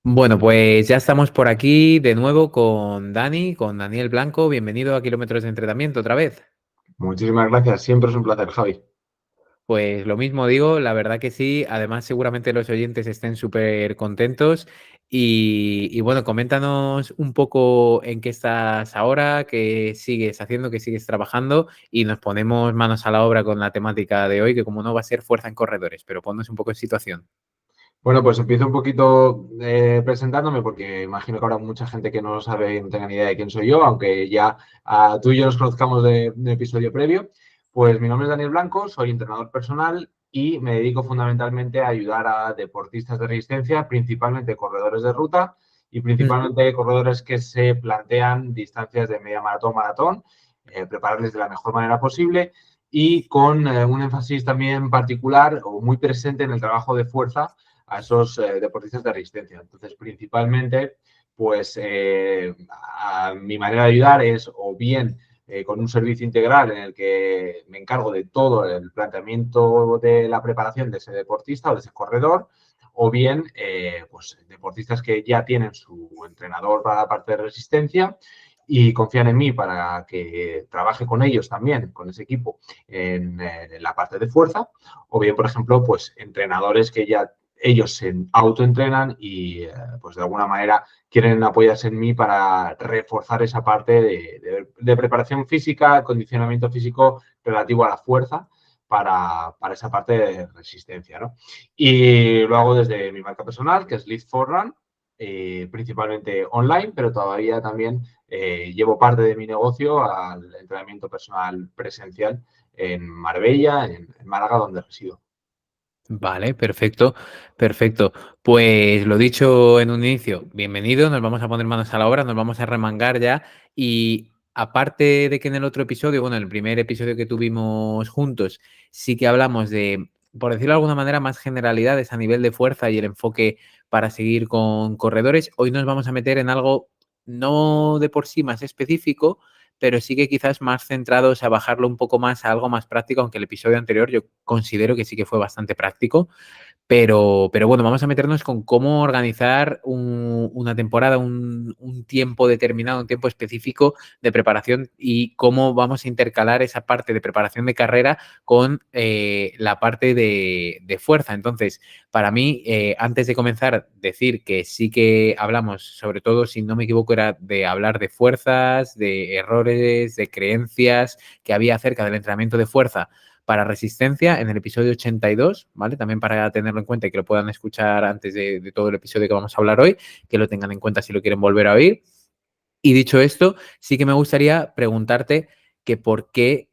Bueno, pues ya estamos por aquí de nuevo con Dani, con Daniel Blanco. Bienvenido a Kilómetros de Entrenamiento otra vez. Muchísimas gracias, siempre es un placer, Javi. Pues lo mismo digo, la verdad que sí. Además, seguramente los oyentes estén súper contentos. Y bueno, coméntanos un poco en qué estás ahora, qué sigues haciendo, qué sigues trabajando y nos ponemos manos a la obra con la temática de hoy, que como no va a ser fuerza en corredores, pero ponnos un poco en situación. Bueno, pues empiezo un poquito presentándome porque imagino que habrá mucha gente que no lo sabe, no tenga ni idea de quién soy yo, aunque ya tú y yo nos conozcamos de un episodio previo. Pues mi nombre es Daniel Blanco, soy entrenador personal y me dedico fundamentalmente a ayudar a deportistas de resistencia, principalmente corredores de ruta y Ujú. principalmente corredores que se plantean distancias de media maratón, maratón, prepararles de la mejor manera posible y con un énfasis también particular o muy presente en el trabajo de fuerza a esos deportistas de resistencia. Entonces, principalmente, pues mi manera de ayudar es o bien con un servicio integral en el que me encargo de todo el planteamiento de la preparación de ese deportista o de ese corredor, o bien pues deportistas que ya tienen su entrenador para la parte de resistencia y confían en mí para que trabaje con ellos también, con ese equipo, en la parte de fuerza, o bien, por ejemplo, pues entrenadores que ya ellos se autoentrenan y pues de alguna manera quieren apoyarse en mí para reforzar esa parte de preparación física, condicionamiento físico relativo a la fuerza para esa parte de resistencia, ¿no? Y lo hago desde mi marca personal, que es Live for Run, principalmente online, pero todavía también llevo parte de mi negocio al entrenamiento personal presencial en Marbella, en Málaga, donde resido. Vale, perfecto, perfecto. Pues lo dicho en un inicio, bienvenido, nos vamos a poner manos a la obra, nos vamos a remangar ya y aparte de que en el otro episodio, bueno, en el primer episodio que tuvimos juntos, sí que hablamos de, por decirlo de alguna manera, más generalidades a nivel de fuerza y el enfoque para seguir con corredores, hoy nos vamos a meter en algo no de por sí más específico, pero sí que quizás más centrados a bajarlo un poco más a algo más práctico, aunque el episodio anterior yo considero que sí que fue bastante práctico. Pero bueno, vamos a meternos con cómo organizar una temporada, un tiempo determinado, un tiempo específico de preparación y cómo vamos a intercalar esa parte de preparación de carrera con la parte de fuerza. Entonces, para mí, antes de comenzar, decir que sí que hablamos, sobre todo, si no me equivoco, era de hablar de fuerzas, de errores, de creencias que había acerca del entrenamiento de fuerza para resistencia en el episodio 82, ¿vale? También para tenerlo en cuenta y que lo puedan escuchar antes de todo el episodio que vamos a hablar hoy, que lo tengan en cuenta si lo quieren volver a oír. Y dicho esto, sí que me gustaría preguntarte que por qué,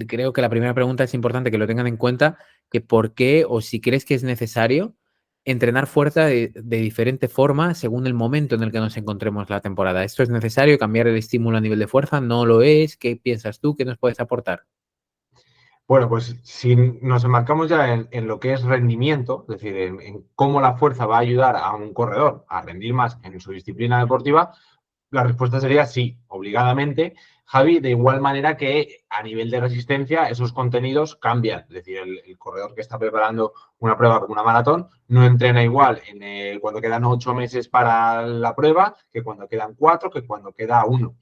creo que la primera pregunta es importante que lo tengan en cuenta, que por qué o si crees que es necesario entrenar fuerza de diferente forma según el momento en el que nos encontremos la temporada. ¿Esto es necesario? ¿Cambiar el estímulo a nivel de fuerza? ¿No lo es? ¿Qué piensas tú? ¿Qué nos puedes aportar? Bueno, pues si nos enmarcamos ya en lo que es rendimiento, es decir, en cómo la fuerza va a ayudar a un corredor a rendir más en su disciplina deportiva, la respuesta sería sí, obligadamente, Javi, de igual manera que a nivel de resistencia esos contenidos cambian. Es decir, el corredor que está preparando una prueba como una maratón no entrena igual cuando quedan 8 meses para la prueba que cuando quedan 4, que cuando queda uno.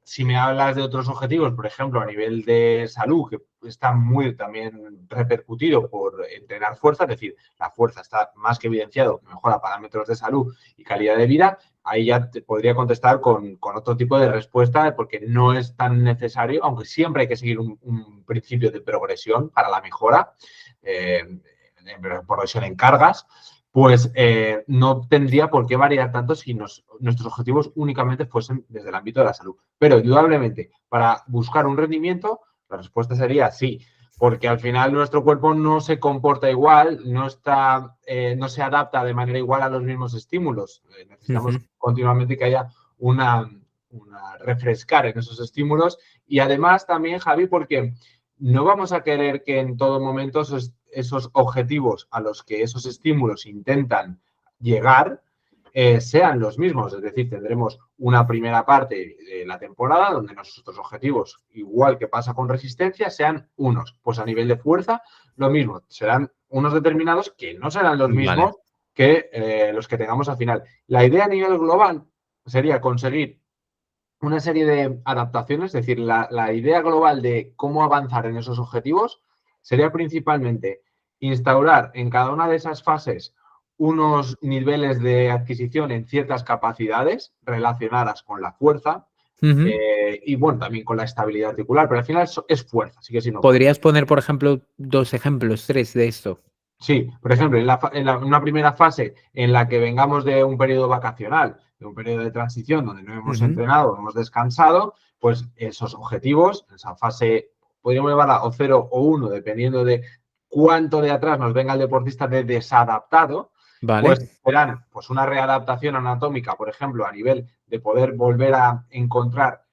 Si me hablas de otros objetivos, por ejemplo, a nivel de salud, que está muy también repercutido por entrenar fuerza, es decir, la fuerza está más que evidenciado que mejora parámetros de salud y calidad de vida, ahí ya te podría contestar con otro tipo de respuesta, porque no es tan necesario, aunque siempre hay que seguir un principio de progresión para la mejora, progresión en cargas, pues no tendría por qué variar tanto si nuestros objetivos únicamente fuesen desde el ámbito de la salud. Pero indudablemente, para buscar un rendimiento, la respuesta sería sí, porque al final nuestro cuerpo no se comporta igual, no se adapta de manera igual a los mismos estímulos. Necesitamos continuamente que haya una refrescar en esos estímulos y además también, Javi, porque no vamos a querer que en todo momento esos objetivos a los que esos estímulos intentan llegar sean los mismos. Es decir, tendremos una primera parte de la temporada donde nuestros objetivos, igual que pasa con resistencia, sean unos. Pues a nivel de fuerza, lo mismo. Serán unos determinados que no serán los Vale. mismos que los que tengamos al final. La idea a nivel global sería conseguir una serie de adaptaciones, es decir, la idea global de cómo avanzar en esos objetivos sería principalmente instaurar en cada una de esas fases unos niveles de adquisición en ciertas capacidades relacionadas con la fuerza y, bueno, también con la estabilidad articular, pero al final es fuerza, sí que sí, no fuerza. ¿Podrías poner, por ejemplo, 2 ejemplos, 3 de esto? Sí, por ejemplo, una primera fase en la que vengamos de un periodo vacacional, de un periodo de transición donde no hemos Ujú. entrenado, hemos descansado, pues esos objetivos, esa fase, podríamos llamarla o 0 o 1, dependiendo de cuánto de atrás nos venga el deportista de desadaptado, Vale. pues serán pues, una readaptación anatómica, por ejemplo, a nivel de poder volver a encontrar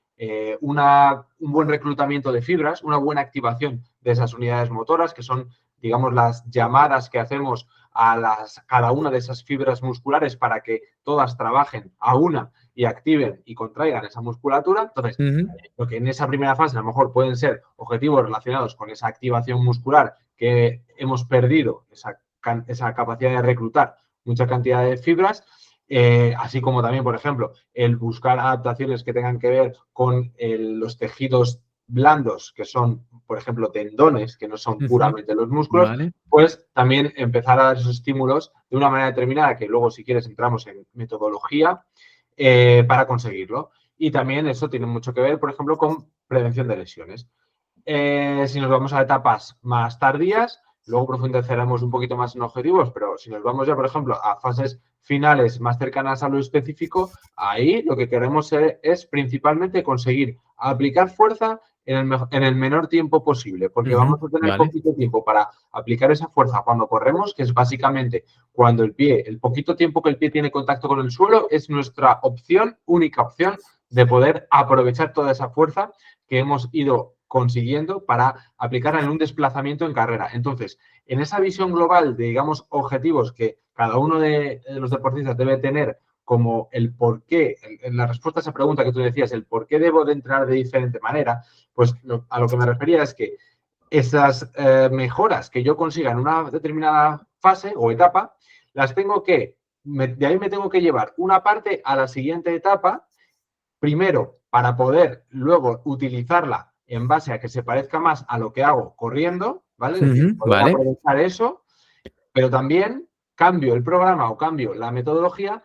un buen reclutamiento de fibras, una buena activación de esas unidades motoras, que son, digamos, las llamadas que hacemos a cada una de esas fibras musculares para que todas trabajen a una y activen y contraigan esa musculatura. Entonces, Ujú. lo que en esa primera fase a lo mejor pueden ser objetivos relacionados con esa activación muscular que hemos perdido, esa capacidad de reclutar mucha cantidad de fibras, así como también, por ejemplo, el buscar adaptaciones que tengan que ver con los tejidos blandos, que son, por ejemplo, tendones, que no son Ujú. puramente los músculos, Vale. pues también empezar a dar esos estímulos de una manera determinada, que luego, si quieres, entramos en metodología para conseguirlo. Y también eso tiene mucho que ver, por ejemplo, con prevención de lesiones. Si nos vamos a etapas más tardías, luego profundizaremos un poquito más en objetivos, pero si nos vamos ya, por ejemplo, a fases finales más cercanas a lo específico, ahí lo que queremos es principalmente conseguir aplicar fuerza en el menor tiempo posible, porque Ujú. vamos a tener Vale. poquito tiempo para aplicar esa fuerza cuando corremos, que es básicamente cuando el poquito tiempo que el pie tiene contacto con el suelo, es nuestra opción, única opción, de poder aprovechar toda esa fuerza que hemos ido consiguiendo para aplicarla en un desplazamiento en carrera. Entonces, en esa visión global de, digamos, objetivos que cada uno de los deportistas debe tener como el por qué, en la respuesta a esa pregunta que tú decías, el por qué debo de entrenar de diferente manera, pues a lo que me refería es que esas mejoras que yo consiga en una determinada fase o etapa, las tengo que, de ahí me tengo que llevar una parte a la siguiente etapa, primero para poder luego utilizarla en base a que se parezca más a lo que hago corriendo, ¿vale? Es decir, Ujú. poder Vale. aprovechar eso, pero también cambio el programa o cambio la metodología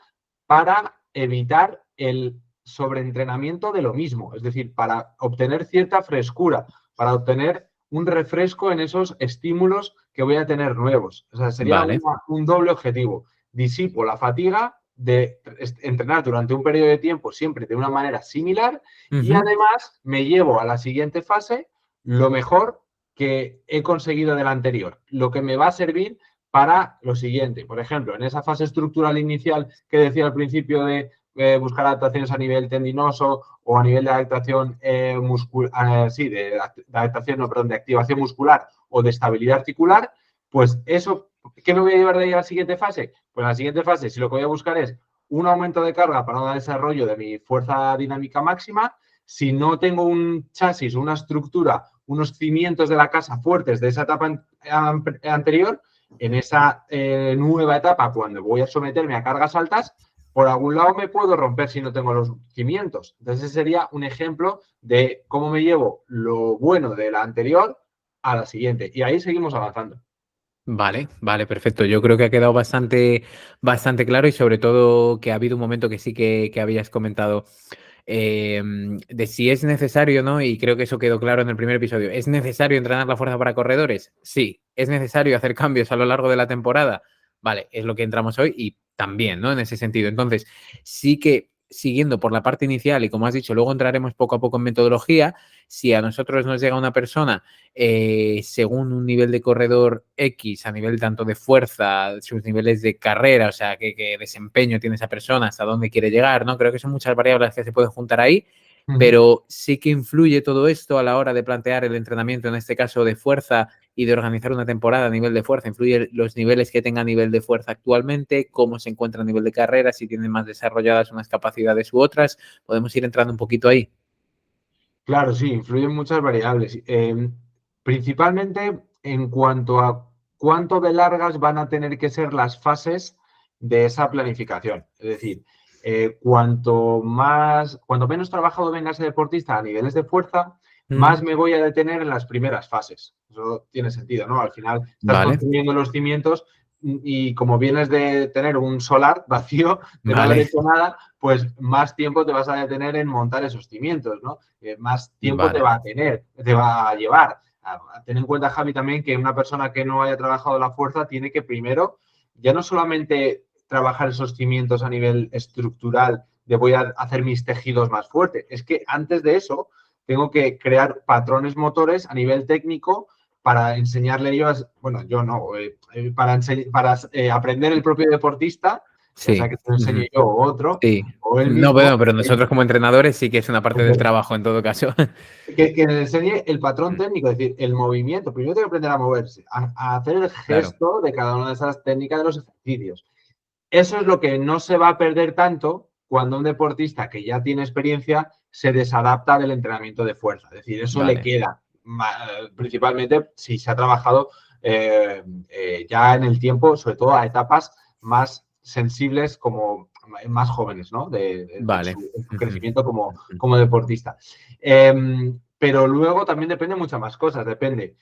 para evitar el sobreentrenamiento de lo mismo, es decir, para obtener cierta frescura, para obtener un refresco en esos estímulos que voy a tener nuevos. O sea, sería Vale. un doble objetivo. Disipo la fatiga de entrenar durante un periodo de tiempo siempre de una manera similar y Ujú. además me llevo a la siguiente fase lo mejor que he conseguido de la anterior, lo que me va a servir para lo siguiente. Por ejemplo, en esa fase estructural inicial que decía al principio de buscar adaptaciones a nivel tendinoso o a nivel de adaptación muscular, sí, de adaptación, no, perdón, de activación muscular o de estabilidad articular, pues eso, ¿qué me voy a llevar de ahí a la siguiente fase? Pues a la siguiente fase, si lo que voy a buscar es un aumento de carga para un desarrollo de mi fuerza dinámica máxima, si no tengo un chasis, una estructura, unos cimientos de la casa fuertes de esa etapa anterior, en esa nueva etapa, cuando voy a someterme a cargas altas, por algún lado me puedo romper si no tengo los cimientos. Entonces, ese sería un ejemplo de cómo me llevo lo bueno de la anterior a la siguiente. Y ahí seguimos avanzando. Vale, vale, perfecto. Yo creo que ha quedado bastante claro y sobre todo que ha habido un momento que sí que habías comentado de si es necesario, ¿no? Y creo que eso quedó claro en el primer episodio. ¿Es necesario entrenar la fuerza para corredores? Sí. ¿Es necesario hacer cambios a lo largo de la temporada? Vale, es lo que entramos hoy y también, ¿no? En ese sentido. Entonces, sí que siguiendo por la parte inicial y como has dicho, luego entraremos poco a poco en metodología, si a nosotros nos llega una persona según un nivel de corredor X, a nivel tanto de fuerza, sus niveles de carrera, o sea, qué desempeño tiene esa persona, hasta dónde quiere llegar, ¿no? Creo que son muchas variables que se pueden juntar ahí, Uh -huh. pero sí que influye todo esto a la hora de plantear el entrenamiento, en este caso de fuerza y de organizar una temporada a nivel de fuerza. Influye los niveles que tenga a nivel de fuerza actualmente, cómo se encuentra a nivel de carrera, si tienen más desarrolladas unas capacidades u otras. Podemos ir entrando un poquito ahí. Claro, sí, influyen muchas variables. Principalmente en cuanto a cuánto de largas van a tener que ser las fases de esa planificación. Es decir, cuanto menos trabajado venga ese deportista a niveles de fuerza, más me voy a detener en las primeras fases. Eso tiene sentido, ¿no? Al final estás Vale, construyendo los cimientos y como vienes de tener un solar vacío, de no haber vale, hecho nada, pues más tiempo te vas a detener en montar esos cimientos, ¿no? Más tiempo te vale, va a te va a llevar. Ten en cuenta, Javi, también que una persona que no haya trabajado la fuerza tiene que primero ya no solamente trabajar esos cimientos a nivel estructural de voy a hacer mis tejidos más fuertes, es que antes de eso tengo que crear patrones motores a nivel técnico para enseñarle ellos, bueno, yo no, para aprender el propio deportista, ya sea sí. que te lo enseñe yo o otro, Sí. o él No, mismo, bueno, pero nosotros como entrenadores sí que es una parte del trabajo en todo caso. que le enseñe el patrón técnico, es decir, el movimiento. Primero tiene que aprender a moverse, a hacer el Claro, gesto de cada una de esas técnicas de los ejercicios. Eso es lo que no se va a perder tanto cuando un deportista que ya tiene experiencia se desadapta del entrenamiento de fuerza. Es decir, eso le vale. queda principalmente si se ha trabajado ya en el tiempo, sobre todo a etapas más sensibles como más jóvenes, ¿no? Vale. En su Ujú, crecimiento ujú. como deportista. Pero luego también depende de muchas más cosas. Depende,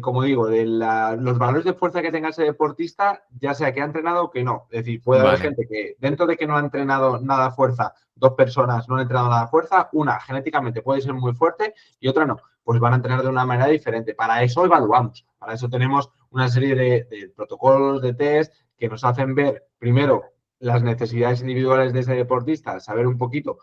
como digo, de los valores de fuerza que tenga ese deportista, ya sea que ha entrenado o que no. Es decir, puede haber Vale, gente que dentro de que no ha entrenado nada fuerza, dos personas no han entrenado nada fuerza, una genéticamente puede ser muy fuerte y otra no. Pues van a entrenar de una manera diferente. Para eso evaluamos. Para eso tenemos una serie de protocolos, de test que nos hacen ver primero las necesidades individuales de ese deportista, saber un poquito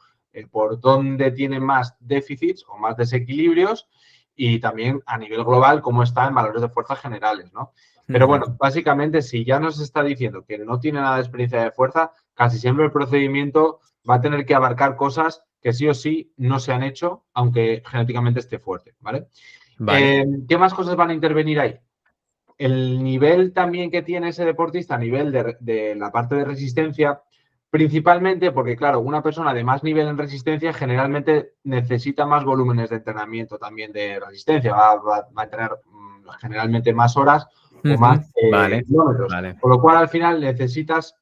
por dónde tiene más déficits o más desequilibrios y también a nivel global cómo está en valores de fuerza generales, ¿no? Pero ujú, bueno, básicamente si ya nos está diciendo que no tiene nada de experiencia de fuerza, casi siempre el procedimiento va a tener que abarcar cosas que sí o sí no se han hecho, aunque genéticamente esté fuerte, ¿vale? vale. ¿Qué más cosas van a intervenir ahí? El nivel también que tiene ese deportista a nivel de la parte de resistencia, principalmente porque, claro, una persona de más nivel en resistencia generalmente necesita más volúmenes de entrenamiento también de resistencia, va a entrenar generalmente más horas o más Ujú, vale, kilómetros, vale. con lo cual al final necesitas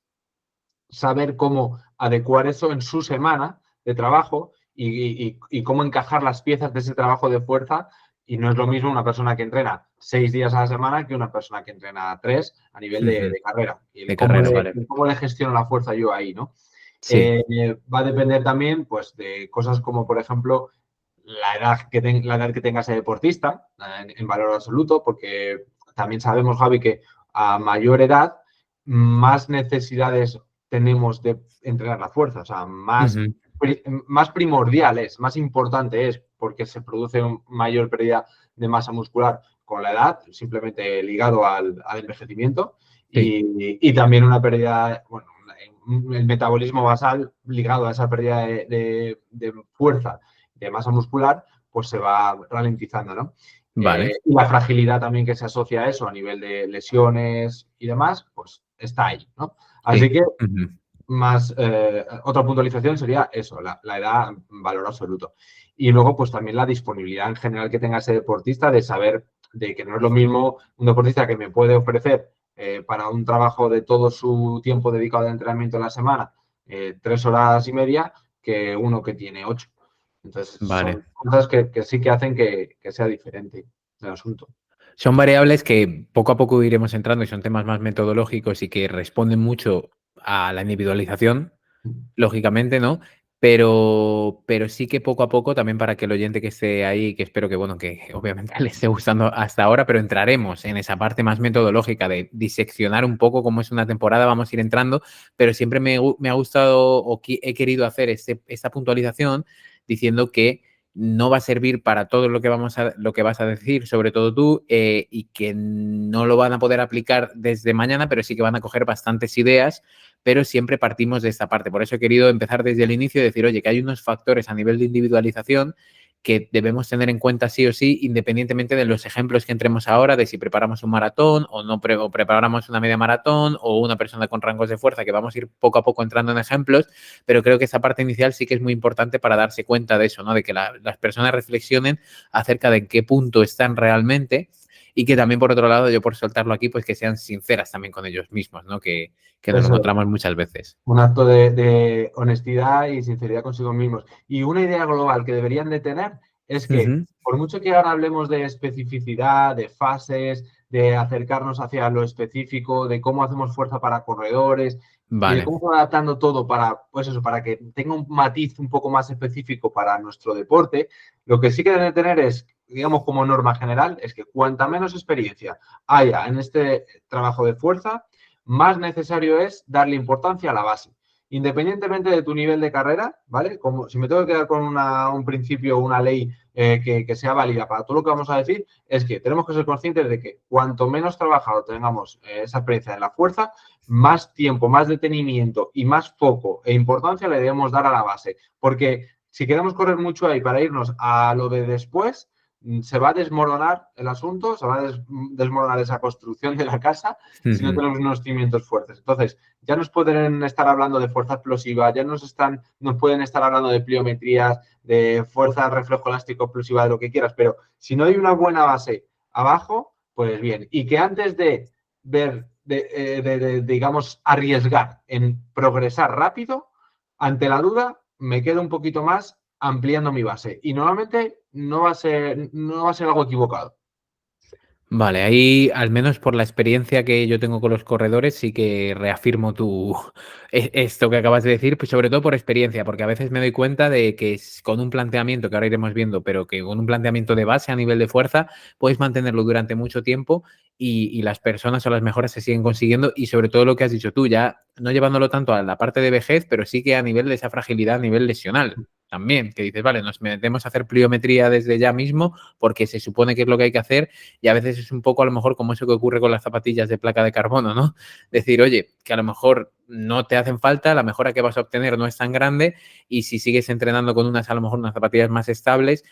saber cómo adecuar eso en su semana de trabajo y cómo encajar las piezas de ese trabajo de fuerza. Y no es lo mismo una persona que entrena 6 días a la semana que una persona que entrena 3 a nivel Ujú, de carrera. Y de carrera, vale. el cómo le gestiono la fuerza yo ahí, ¿no? Sí. Va a depender también pues, de cosas como, por ejemplo, la edad que tenga ese deportista en valor absoluto, porque también sabemos, Javi, que a mayor edad, más necesidades tenemos de entrenar la fuerza, o sea, Ujú, más primordial es, más importante es, porque se produce una mayor pérdida de masa muscular con la edad, simplemente ligado al envejecimiento, sí. y también una pérdida, bueno, el metabolismo basal ligado a esa pérdida de fuerza, de masa muscular, pues se va ralentizando, ¿no? Vale. Y la fragilidad también que se asocia a eso a nivel de lesiones y demás, pues está ahí, ¿no? Así Sí. que Ujú, más otra puntualización sería eso, la edad en valor absoluto. Y luego, pues también la disponibilidad en general que tenga ese deportista de saber de que no es lo mismo un deportista que me puede ofrecer para un trabajo de todo su tiempo dedicado al entrenamiento en la semana, 3 horas y media, que uno que tiene 8. Entonces, vale. son cosas que sí que hacen que sea diferente el asunto. Son variables que poco a poco iremos entrando y son temas más metodológicos y que responden mucho a la individualización, lógicamente, ¿no? Pero sí que poco a poco, también para que el oyente que esté ahí, que espero que, bueno, que obviamente le esté gustando hasta ahora, pero entraremos en esa parte más metodológica de diseccionar un poco cómo es una temporada, vamos a ir entrando, pero siempre me ha gustado o he querido hacer esta puntualización diciendo que no va a servir para todo lo que vas a decir, sobre todo tú, y que no lo van a poder aplicar desde mañana, pero sí que van a coger bastantes ideas, pero siempre partimos de esta parte. Por eso he querido empezar desde el inicio y decir, oye, que hay unos factores a nivel de individualización que debemos tener en cuenta sí o sí, independientemente de los ejemplos que entremos ahora, de si preparamos un maratón o no o preparamos una media maratón o una persona con rangos de fuerza, que vamos a ir poco a poco entrando en ejemplos, pero creo que esa parte inicial sí que es muy importante para darse cuenta de eso, ¿no? De que las personas reflexionen acerca de en qué punto están realmente y que también, por otro lado, yo por soltarlo aquí, pues que sean sinceras también con ellos mismos, ¿no? Que nos lo Eso es. encontramos muchas veces. Un acto de honestidad y sinceridad consigo mismos. Y una idea global que deberían de tener es que, Ujú. por mucho que ahora hablemos de especificidad, de fases, de acercarnos hacia lo específico, de cómo hacemos fuerza para corredores y de Vale. cómo se va adaptando todo para, pues eso, para que tenga un matiz un poco más específico para nuestro deporte, lo que sí que deben de tener es, digamos, como norma general, es que cuanta menos experiencia haya en este trabajo de fuerza, más necesario es darle importancia a la base. Independientemente de tu nivel de carrera, ¿vale? Como si me tengo que quedar con un principio o una ley que sea válida para todo lo que vamos a decir, es que tenemos que ser conscientes de que cuanto menos trabajado tengamos esa experiencia en la fuerza, más tiempo, más detenimiento y más foco e importancia le debemos dar a la base. Porque si queremos correr mucho ahí para irnos a lo de después, se va a desmoronar el asunto, se va a desmoronar esa construcción de la casa si no Ujú. tenemos unos cimientos fuertes. Entonces, ya nos pueden estar hablando de fuerza explosiva, ya nos pueden estar hablando de pliometrías, de fuerza reflejo elástico explosiva, de lo que quieras, pero si no hay una buena base abajo, pues bien. Y que antes de ver, digamos, arriesgar en progresar rápido, ante la duda, me quedo un poquito más ampliando mi base. Y normalmente no va a ser algo equivocado. Vale, ahí, al menos por la experiencia que yo tengo con los corredores, sí que reafirmo esto que acabas de decir, pues sobre todo por experiencia, porque a veces me doy cuenta de que con un planteamiento, que ahora iremos viendo, pero que con un planteamiento de base a nivel de fuerza, puedes mantenerlo durante mucho tiempo y las personas o las mejoras se siguen consiguiendo y sobre todo lo que has dicho tú, ya no llevándolo tanto a la parte de vejez, pero sí que a nivel de esa fragilidad, a nivel lesional. También, que dices, vale, nos metemos a hacer pliometría desde ya mismo porque se supone que es lo que hay que hacer y a veces es un poco a lo mejor como eso que ocurre con las zapatillas de placa de carbono, ¿no? Decir, oye, que a lo mejor no te hacen falta, la mejora que vas a obtener no es tan grande y si sigues entrenando con a lo mejor unas zapatillas más estables,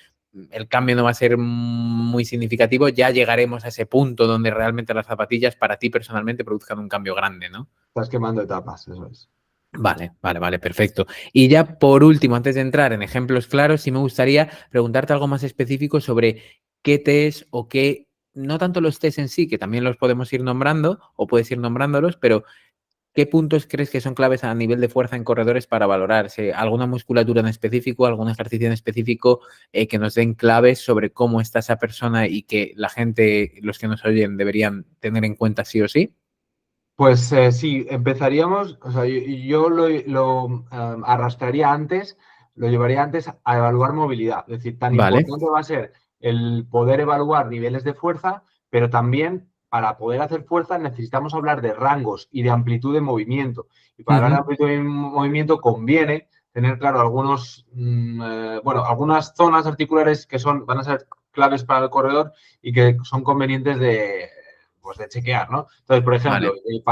el cambio no va a ser muy significativo, ya llegaremos a ese punto donde realmente las zapatillas para ti personalmente produzcan un cambio grande, ¿no? Estás quemando etapas, eso es. Vale, vale, vale, perfecto. Y ya por último, antes de entrar en ejemplos claros, sí me gustaría preguntarte algo más específico sobre qué test o qué, no tanto los test en sí, que también los podemos ir nombrando o puedes ir nombrándolos, pero ¿qué puntos crees que son claves a nivel de fuerza en corredores para valorarse? ¿Alguna musculatura en específico, algún ejercicio en específico que nos den claves sobre cómo está esa persona y que la gente, los que nos oyen, deberían tener en cuenta sí o sí? Pues sí, empezaríamos, o sea, yo lo arrastraría antes, lo llevaría antes a evaluar movilidad. Es decir, tan Vale. importante va a ser el poder evaluar niveles de fuerza, pero también para poder hacer fuerza necesitamos hablar de rangos y de amplitud de movimiento. Y para hablar de Ujú. amplitud de movimiento conviene tener claro bueno, algunas zonas articulares que van a ser claves para el corredor y que son convenientes pues de chequear, ¿no? Entonces, por ejemplo, Vale,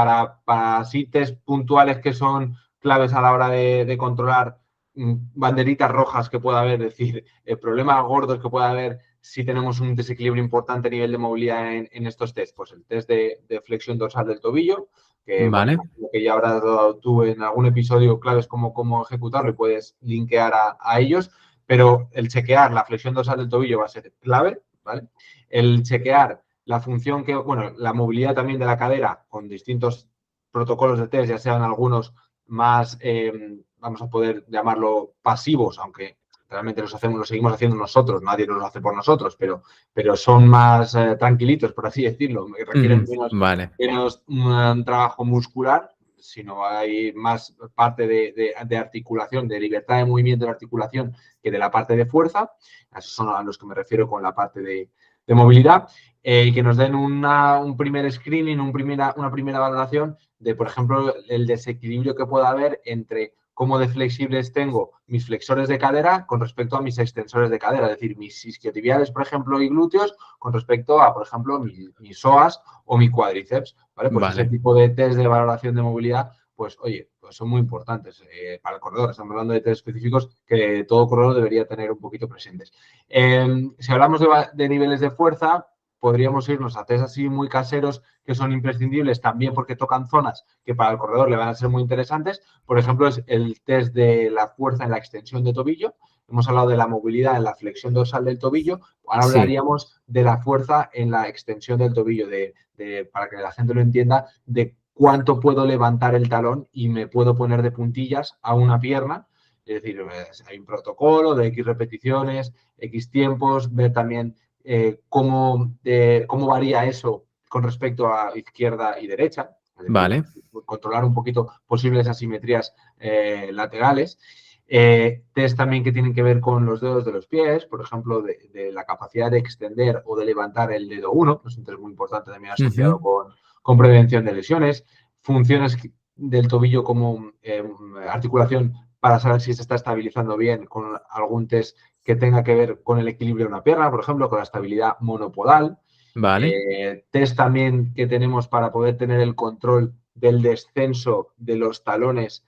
para sí test puntuales que son claves a la hora de controlar banderitas rojas que pueda haber, es decir, problemas gordos que pueda haber si tenemos un desequilibrio importante a nivel de movilidad en estos test. Pues el test de flexión dorsal del tobillo, que bueno, vale, imagino que ya habrás dado tú en algún episodio claves cómo ejecutarlo y puedes linkear a ellos, pero el chequear la flexión dorsal del tobillo va a ser clave, ¿vale? El chequear la función bueno, la movilidad también de la cadera con distintos protocolos de test, ya sean algunos más, vamos a poder llamarlo pasivos, aunque realmente los seguimos haciendo nosotros, nadie nos lo hace por nosotros, pero son más tranquilitos, por así decirlo, ujú, requieren vale. menos trabajo muscular, sino hay más parte de articulación, de libertad de movimiento de articulación que de la parte de fuerza. A esos son a los que me refiero con la parte de movilidad. Y que nos den un primer screening, una primera valoración de, por ejemplo, el desequilibrio que pueda haber entre cómo de flexibles tengo mis flexores de cadera con respecto a mis extensores de cadera, es decir, mis isquiotibiales, por ejemplo, y glúteos con respecto a, por ejemplo, mis psoas o mi cuádriceps, ¿vale? Pues ese Vale, tipo de test de valoración de movilidad, pues, oye, pues son muy importantes para el corredor. Estamos hablando de test específicos que todo corredor debería tener un poquito presentes. Si hablamos de niveles de fuerza, podríamos irnos a test así muy caseros que son imprescindibles también porque tocan zonas que para el corredor le van a ser muy interesantes. Por ejemplo, es el test de la fuerza en la extensión de tobillo, hemos hablado de la movilidad en la flexión dorsal del tobillo, ahora Sí, hablaríamos de la fuerza en la extensión del tobillo, para que la gente lo entienda, de cuánto puedo levantar el talón y me puedo poner de puntillas a una pierna. Es decir, hay un protocolo de X repeticiones, X tiempos, ver también cómo varía eso con respecto a izquierda y derecha, es decir, vale. controlar un poquito posibles asimetrías laterales. Test también que tienen que ver con los dedos de los pies, por ejemplo, de la capacidad de extender o de levantar el dedo 1, es un test muy importante también asociado Ujú. con prevención de lesiones, funciones del tobillo como articulación para saber si se está estabilizando bien, con algún test que tenga que ver con el equilibrio de una pierna, por ejemplo, con la estabilidad monopodal. Vale, Test también que tenemos para poder tener el control del descenso de los talones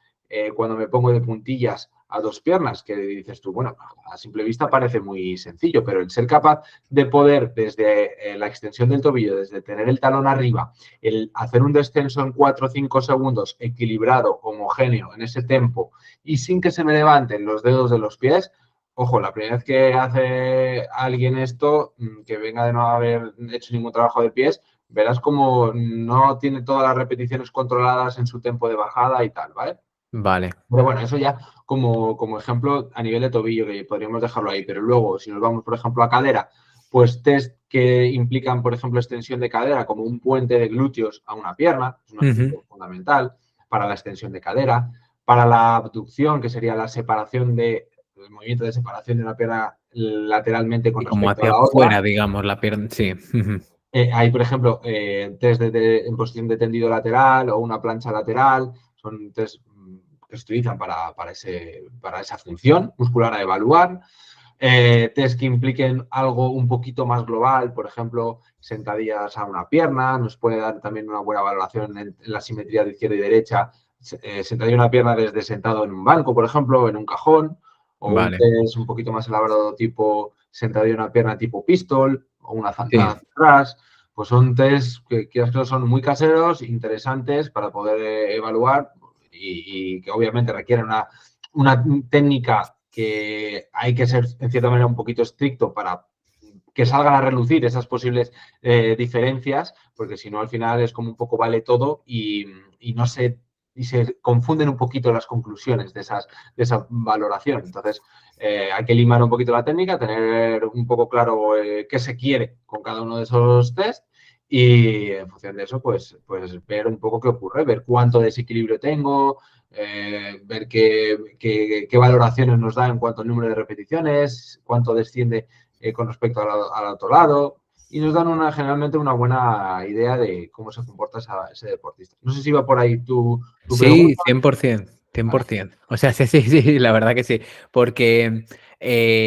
cuando me pongo de puntillas a dos piernas, que dices tú, bueno, a simple vista parece muy sencillo, pero el ser capaz de poder desde la extensión del tobillo, desde tener el talón arriba, el hacer un descenso en 4 o 5 segundos equilibrado, homogéneo, en ese tempo y sin que se me levanten los dedos de los pies, ojo, la primera vez que hace alguien esto, que venga de no haber hecho ningún trabajo de pies, verás como no tiene todas las repeticiones controladas en su tempo de bajada y tal, ¿vale? vale. Pero bueno, eso ya como ejemplo a nivel de tobillo, que podríamos dejarlo ahí. Pero luego, si nos vamos, por ejemplo, a cadera, pues test que implican, por ejemplo, extensión de cadera, como un puente de glúteos a una pierna, es un Ujú. ejercicio fundamental para la extensión de cadera. Para la abducción, que sería la separación el movimiento de separación de una pierna lateralmente con Y como respecto a hacia la otra. afuera, digamos, la pierna. Sí. Ujú. Hay, por ejemplo, test en posición de tendido lateral o una plancha lateral. Son test que se utilizan para esa función muscular a evaluar. Test que impliquen algo un poquito más global, por ejemplo, sentadillas a una pierna, nos puede dar también una buena valoración en la simetría de izquierda y derecha, sentadilla a una pierna desde sentado en un banco, por ejemplo, o en un cajón, o un Vale. test un poquito más elaborado tipo sentadilla a una pierna tipo pistol, o una zancada Sí. hacia atrás. Pues son test que son muy caseros, interesantes para poder evaluar y que obviamente requieren una técnica que hay que ser, en cierta manera, un poquito estricto para que salgan a relucir esas posibles diferencias, porque si no, al final es como un poco vale todo y no se y se confunden un poquito las conclusiones de esa valoración. Entonces, hay que limar un poquito la técnica, tener un poco claro qué se quiere con cada uno de esos test y en función de eso, pues ver un poco qué ocurre, ver cuánto desequilibrio tengo, ver qué valoraciones nos da en cuanto al número de repeticiones, cuánto desciende con respecto al otro lado y nos dan generalmente una buena idea de cómo se comporta ese deportista. No sé si va por ahí tu Sí, pregunta. 100%, Vale. 100%. O sea, sí, sí, sí, la verdad que sí. Porque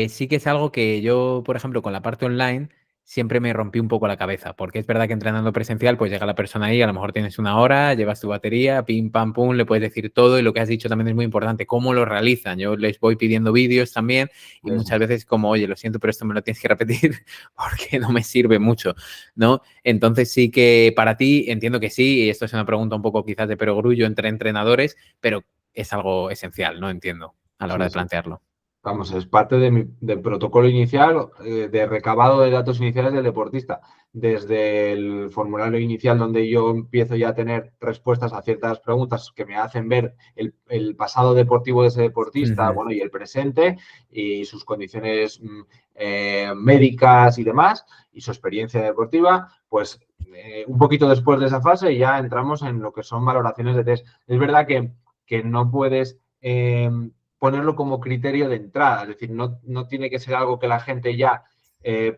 sí que es algo que yo, por ejemplo, con la parte online, siempre me rompí un poco la cabeza. Porque es verdad que entrenando presencial, pues llega la persona ahí, a lo mejor tienes una hora, llevas tu batería, pim, pam, pum, le puedes decir todo. Y lo que has dicho también es muy importante, cómo lo realizan. Yo les voy pidiendo vídeos también y Eso muchas es. veces como, oye, lo siento, pero esto me lo tienes que repetir porque no me sirve mucho, ¿no? Entonces sí que para ti entiendo que sí, y esto es una pregunta un poco quizás de perogrullo entre entrenadores, pero es algo esencial, ¿no? Entiendo, a la hora Sí, de sí. plantearlo. Vamos, es parte del protocolo inicial, de recabado de datos iniciales del deportista. Desde el formulario inicial donde yo empiezo ya a tener respuestas a ciertas preguntas que me hacen ver el pasado deportivo de ese deportista, Ujú. bueno, y el presente, y sus condiciones médicas y demás, y su experiencia deportiva, pues un poquito después de esa fase ya entramos en lo que son valoraciones de test. Es verdad que no puedes ponerlo como criterio de entrada, es decir, no tiene que ser algo que la gente ya,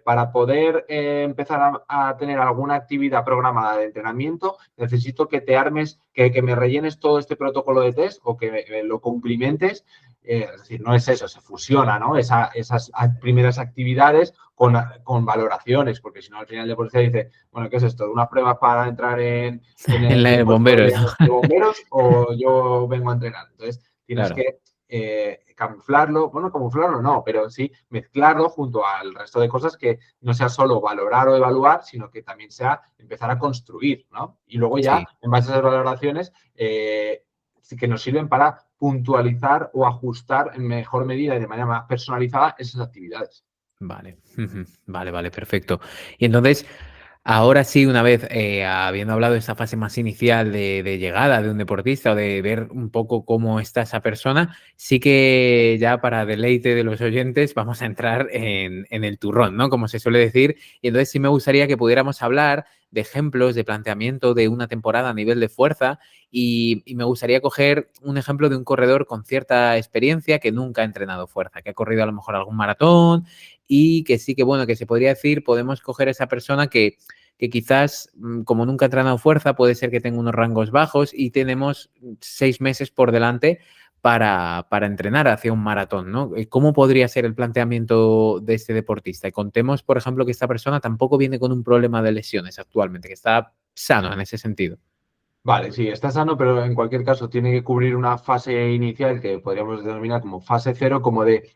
para poder empezar a tener alguna actividad programada de entrenamiento, necesito que te armes, que me rellenes todo este protocolo de test o que lo cumplimentes. Es decir, no es eso, se fusiona, ¿no? Esas primeras actividades con valoraciones, porque si no, al final el deportista dice, bueno, ¿qué es esto? ¿Unas pruebas para entrar en En la el de puesto bomberos, ¿no? de bomberos o yo vengo a entrenar? Entonces, tienes Claro, que camuflarlo, bueno, camuflarlo no, pero sí mezclarlo junto al resto de cosas que no sea solo valorar o evaluar, sino que también sea empezar a construir, ¿no? Y luego ya, sí. en base a esas valoraciones, sí que nos sirven para puntualizar o ajustar en mejor medida y de manera más personalizada esas actividades. Vale, vale, vale, perfecto. Y entonces, ahora sí, una vez habiendo hablado de esa fase más inicial de llegada de un deportista o de ver un poco cómo está esa persona, sí que ya para deleite de los oyentes vamos a entrar en el turrón, ¿no? Como se suele decir. Y entonces sí me gustaría que pudiéramos hablar de ejemplos de planteamiento de una temporada a nivel de fuerza y me gustaría coger un ejemplo de un corredor con cierta experiencia que nunca ha entrenado fuerza, que ha corrido a lo mejor algún maratón y que sí que, bueno, que se podría decir, podemos coger a esa persona que quizás, como nunca ha entrenado fuerza, puede ser que tenga unos rangos bajos y tenemos 6 meses por delante para entrenar hacia un maratón, ¿no? ¿Cómo podría ser el planteamiento de este deportista? Y contemos, por ejemplo, que esta persona tampoco viene con un problema de lesiones actualmente, que está sano en ese sentido. Vale, sí, está sano, pero en cualquier caso tiene que cubrir una fase inicial que podríamos denominar como fase cero, como de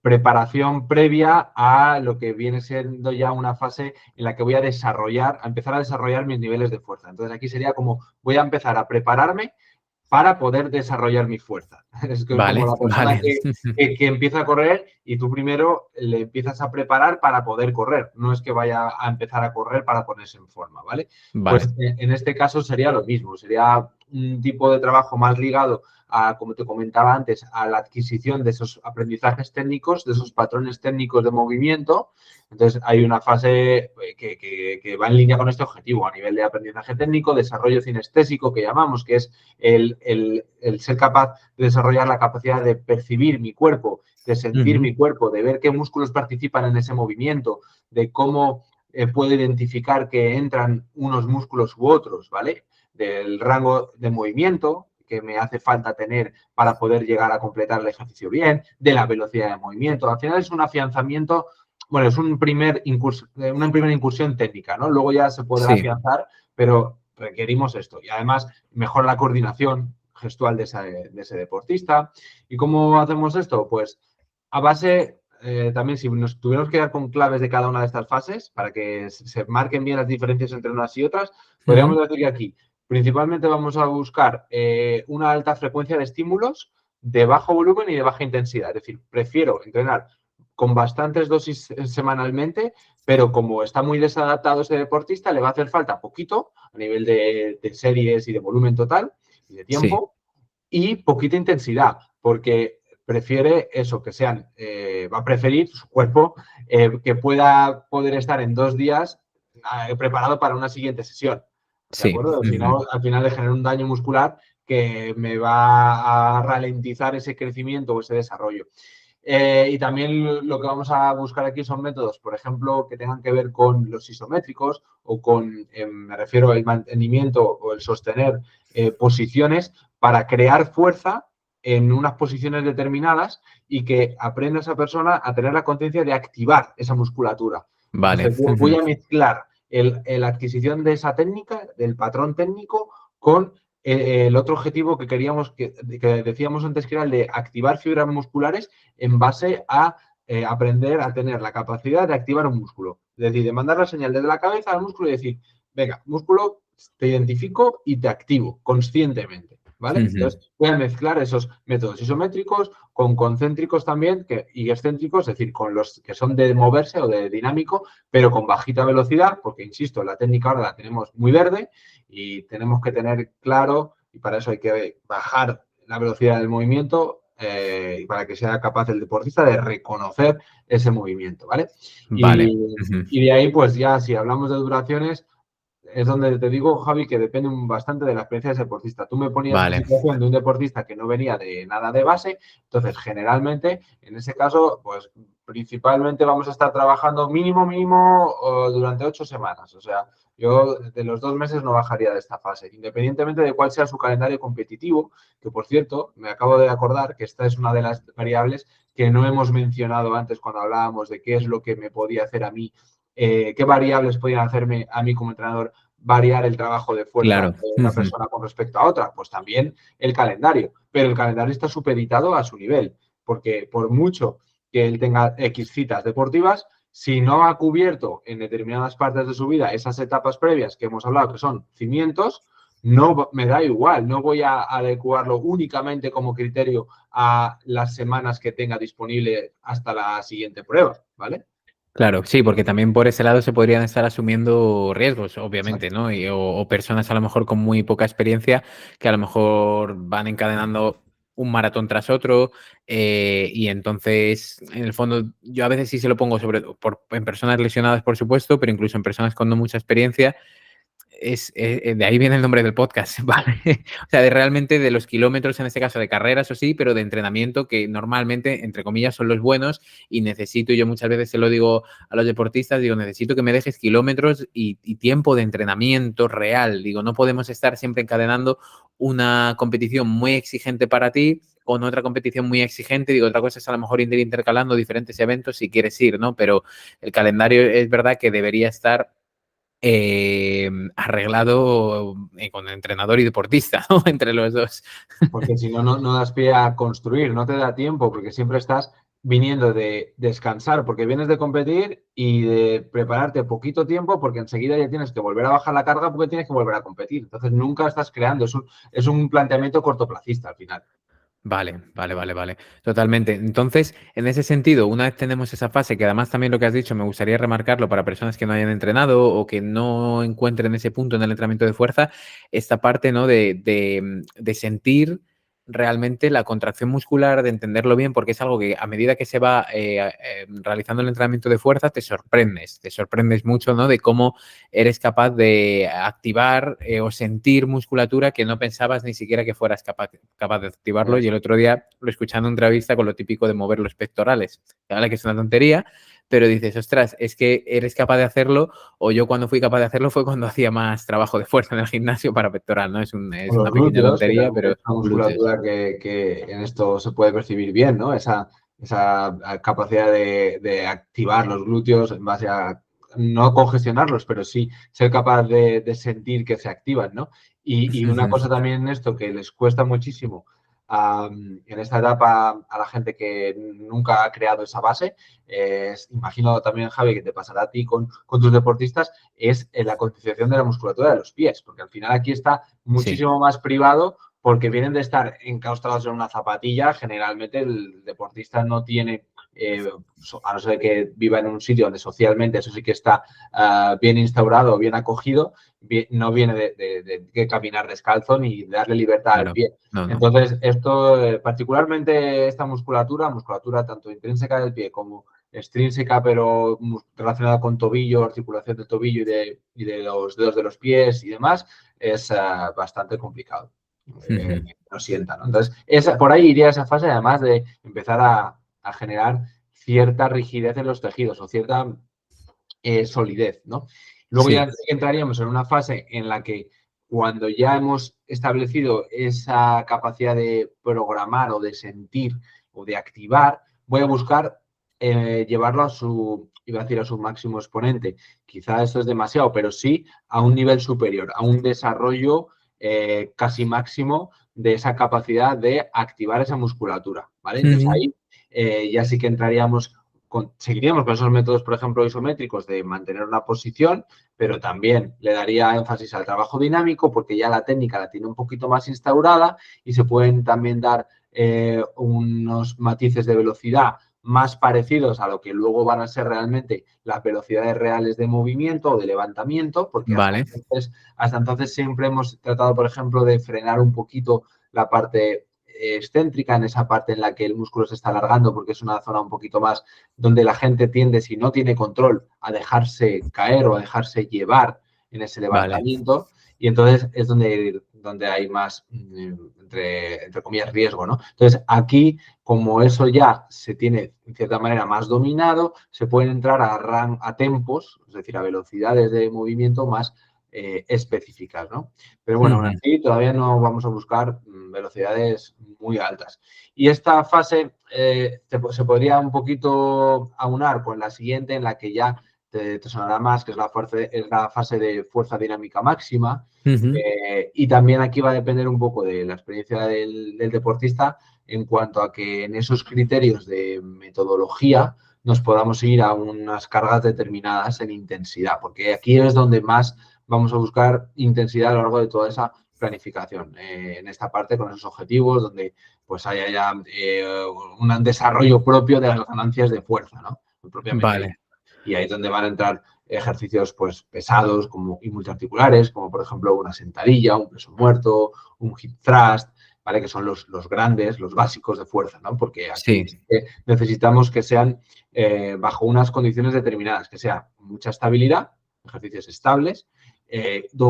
preparación previa a lo que viene siendo ya una fase en la que voy a desarrollar, a empezar a desarrollar mis niveles de fuerza. Entonces aquí sería como voy a empezar a prepararme para poder desarrollar mi fuerza. Es como Vale, la persona vale, que empieza a correr y tú primero le empiezas a preparar para poder correr. No es que vaya a empezar a correr para ponerse en forma, ¿vale? Pues vale. en este caso sería lo mismo, sería un tipo de trabajo más ligado a, como te comentaba antes, a la adquisición de esos aprendizajes técnicos, de esos patrones técnicos de movimiento. Entonces, hay una fase que va en línea con este objetivo a nivel de aprendizaje técnico, desarrollo cinestésico, que llamamos, que es el ser capaz de desarrollar la capacidad de percibir mi cuerpo, de sentir Ujú, mi cuerpo, de ver qué músculos participan en ese movimiento, de cómo puedo identificar que entran unos músculos u otros, ¿vale? Del rango de movimiento que me hace falta tener para poder llegar a completar el ejercicio bien, de la velocidad de movimiento. Al final es un afianzamiento, bueno, es una primera incursión técnica, ¿no? Luego ya se podrá sí, afianzar, pero requerimos esto. Y además mejora la coordinación gestual de ese deportista. ¿Y cómo hacemos esto? Pues a base, también si nos tuviéramos que dar con claves de cada una de estas fases para que se marquen bien las diferencias entre unas y otras, podríamos ujú, decir que aquí principalmente vamos a buscar una alta frecuencia de estímulos de bajo volumen y de baja intensidad. Es decir, prefiero entrenar con bastantes dosis semanalmente, pero como está muy desadaptado ese deportista, le va a hacer falta poquito a nivel de series y de volumen total y de sí, tiempo y poquita intensidad, porque prefiere eso, que sean, va a preferir su cuerpo que pueda poder estar en 2 días preparado para una siguiente sesión. ¿De sí, acuerdo? Si ujú, no, al final le genera un daño muscular que me va a ralentizar ese crecimiento o ese desarrollo. Y también lo que vamos a buscar aquí son métodos, por ejemplo, que tengan que ver con los isométricos o con, me refiero al mantenimiento o el sostener posiciones para crear fuerza en unas posiciones determinadas y que aprenda esa persona a tener la conciencia de activar esa musculatura. vale, Entonces, voy ujú, a mezclar la adquisición de esa técnica, del patrón técnico, con el otro objetivo que queríamos, que decíamos antes, que era el de activar fibras musculares en base a aprender a tener la capacidad de activar un músculo. Es decir, de mandar la señal desde la cabeza al músculo y decir, venga, músculo, te identifico y te activo conscientemente. ¿Vale? ujú, Entonces, voy a mezclar esos métodos isométricos con concéntricos también y excéntricos, es decir, con los que son de moverse o de dinámico, pero con bajita velocidad, porque, insisto, la técnica ahora la tenemos muy verde y tenemos que tener claro, y para eso hay que bajar la velocidad del movimiento y para que sea capaz el deportista de reconocer ese movimiento, ¿vale? vale, Y, ujú, y de ahí, pues ya, si hablamos de duraciones, es donde te digo, Javi, que depende bastante de la experiencia del deportista. Tú me ponías en vale, situación de un deportista que no venía de nada de base, entonces generalmente, en ese caso, pues principalmente vamos a estar trabajando mínimo durante 8 semanas. O sea, yo de los 2 meses no bajaría de esta fase, independientemente de cuál sea su calendario competitivo, que por cierto, me acabo de acordar que esta es una de las variables que no hemos mencionado antes cuando hablábamos de qué es lo que me podía hacer a mí, qué variables podían hacerme a mí como entrenador variar el trabajo de fuerza claro, de una ujú, persona con respecto a otra, pues también el calendario, pero el calendario está supeditado a su nivel, porque por mucho que él tenga X citas deportivas, si no ha cubierto en determinadas partes de su vida esas etapas previas que hemos hablado, que son cimientos, no me da igual, no voy a adecuarlo únicamente como criterio a las semanas que tenga disponible hasta la siguiente prueba, ¿vale? Claro, sí, porque también por ese lado se podrían estar asumiendo riesgos, obviamente, Exacto. ¿no? O personas a lo mejor con muy poca experiencia que a lo mejor van encadenando un maratón tras otro y entonces, en el fondo, yo a veces sí se lo pongo en personas lesionadas, por supuesto, pero incluso en personas con no mucha experiencia de ahí viene el nombre del podcast, ¿vale? O sea, realmente de los kilómetros, en este caso de carreras o sí, pero de entrenamiento que normalmente, entre comillas, son los buenos y necesito, yo muchas veces se lo digo a los deportistas, digo, necesito que me dejes kilómetros y tiempo de entrenamiento real. Digo, no podemos estar siempre encadenando una competición muy exigente para ti con otra competición muy exigente. Digo, otra cosa es a lo mejor ir intercalando diferentes eventos si quieres ir, ¿no? Pero el calendario es verdad que debería estar arreglado con entrenador y deportista, ¿no? Entre los dos. Porque si no, no das pie a construir, no te da tiempo, porque siempre estás viniendo de descansar, porque vienes de competir y de prepararte poquito tiempo, porque enseguida ya tienes que volver a bajar la carga porque tienes que volver a competir. Entonces nunca estás creando, es un planteamiento cortoplacista al final. Vale, vale, vale, vale. Totalmente. Entonces, en ese sentido, una vez tenemos esa fase, que además también lo que has dicho, me gustaría remarcarlo para personas que no hayan entrenado o que no encuentren ese punto en el entrenamiento de fuerza, esta parte, ¿no? De sentir realmente la contracción muscular, de entenderlo bien, porque es algo que a medida que se va realizando el entrenamiento de fuerza, te sorprendes mucho, ¿no? De cómo eres capaz de activar o sentir musculatura que no pensabas ni siquiera que fueras capaz de activarlo. Y el otro día lo escuché en una entrevista con lo típico de mover los pectorales. Vale, que es una tontería, pero dices, ostras, es que eres capaz de hacerlo, o yo cuando fui capaz de hacerlo fue cuando hacía más trabajo de fuerza en el gimnasio para pectoral, ¿no? Es O los una pequeña glúteos, que tontería, también pero es una glúteos. musculatura que en esto se puede percibir bien, ¿no? Esa capacidad de activar los glúteos en base a no congestionarlos, pero sí ser capaz de sentir que se activan, ¿no? Y una cosa también en esto que les cuesta muchísimo en esta etapa a la gente que nunca ha creado esa base, imagino también, Javi, que te pasará a ti con tus deportistas, es la concienciación de la musculatura de los pies, porque al final aquí está Sí, muchísimo más privado porque vienen de estar encaustrados en una zapatilla. Generalmente el deportista no tiene, a no ser que viva en un sitio donde socialmente eso sí que está bien instaurado, bien acogido, no viene de caminar descalzo ni de darle libertad al claro. pie. No, no. Entonces, esto, particularmente esta musculatura tanto intrínseca del pie como extrínseca, pero relacionada con tobillo, articulación del tobillo y de los dedos de los pies y demás, es bastante complicado. No sienta, ¿no? Entonces, por ahí iría esa fase, además de empezar a generar cierta rigidez en los tejidos o cierta solidez, ¿no? Luego ya Sí, sí entraríamos en una fase en la que cuando ya hemos establecido esa capacidad de programar o de sentir o de activar, voy a buscar llevarlo iba a decir a su máximo exponente. Quizá esto es demasiado, pero sí a un nivel superior, a un desarrollo casi máximo de esa capacidad de activar esa musculatura, ¿vale? Entonces ujú, ahí ya sí que entraríamos seguiríamos con esos métodos, por ejemplo, isométricos de mantener una posición, pero también le daría énfasis al trabajo dinámico porque ya la técnica la tiene un poquito más instaurada y se pueden también dar unos matices de velocidad más parecidos a lo que luego van a ser realmente las velocidades reales de movimiento o de levantamiento, porque vale, hasta entonces siempre hemos tratado, por ejemplo, de frenar un poquito la parte excéntrica, en esa parte en la que el músculo se está alargando, porque es una zona un poquito más donde la gente tiende, si no tiene control, a dejarse caer o a dejarse llevar en ese vale, levantamiento. Y entonces es donde hay más, entre comillas, riesgo, ¿no? Entonces, aquí, como eso ya se tiene, en cierta manera, más dominado, se pueden entrar a tempos, es decir, a velocidades de movimiento más específicas, ¿no? Pero bueno, aún ujú, así, todavía no vamos a buscar velocidades muy altas. Y esta fase se podría un poquito aunar con la siguiente, en la que ya te sonará más, que es la fase de fuerza dinámica máxima. ujú, Y también aquí va a depender un poco de la experiencia del deportista en cuanto a que en esos criterios de metodología nos podamos ir a unas cargas determinadas en intensidad, porque aquí es donde más vamos a buscar intensidad a lo largo de toda esa planificación en esta parte con esos objetivos donde pues haya ya un desarrollo propio de las ganancias de fuerza, ¿no? Propiamente Vale, dicho. Y ahí es donde van a entrar ejercicios pues pesados como, y multiarticulares, como por ejemplo una sentadilla, un peso muerto, un hip thrust, ¿vale? Que son los grandes, los básicos de fuerza, ¿no? Porque aquí sí, necesitamos que sean bajo unas condiciones determinadas, que sea mucha estabilidad, ejercicios estables,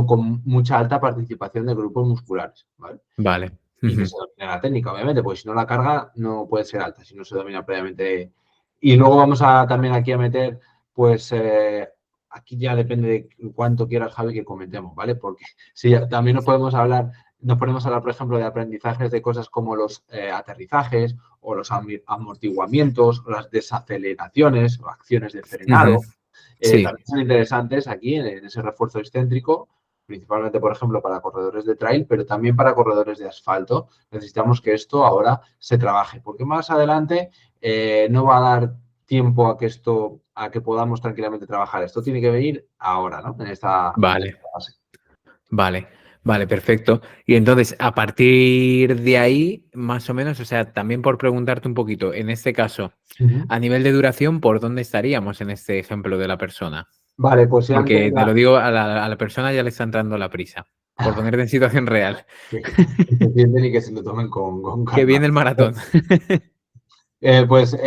con mucha alta participación de grupos musculares, ¿vale? vale. Y que Ujú. se domine la técnica, obviamente, porque si no la carga no puede ser alta, si no se domina previamente. Y luego vamos a también aquí a meter, pues, aquí ya depende de cuánto quieras, Javi, que comentemos, ¿vale? Porque si también nos ponemos a hablar, por ejemplo, de aprendizajes de cosas como los aterrizajes o los amortiguamientos o las desaceleraciones o acciones de Ujú. frenado, Sí, también son interesantes aquí en ese refuerzo excéntrico, principalmente, por ejemplo, para corredores de trail, pero también para corredores de asfalto. Necesitamos que esto ahora se trabaje, porque más adelante no va a dar tiempo a que podamos tranquilamente trabajar. Esto tiene que venir ahora, ¿no? En esta vale. fase. Vale, vale, perfecto. Y entonces, a partir de ahí, más o menos, o sea, también por preguntarte un poquito, en este caso, Ujú. a nivel de duración, ¿por dónde estaríamos en este ejemplo de la persona? Vale, pues si antes Porque te lo digo, a la persona ya le está entrando la prisa, por ponerte en situación real. que se sienten y que se lo tomen con Que calma. viene el maratón. Pues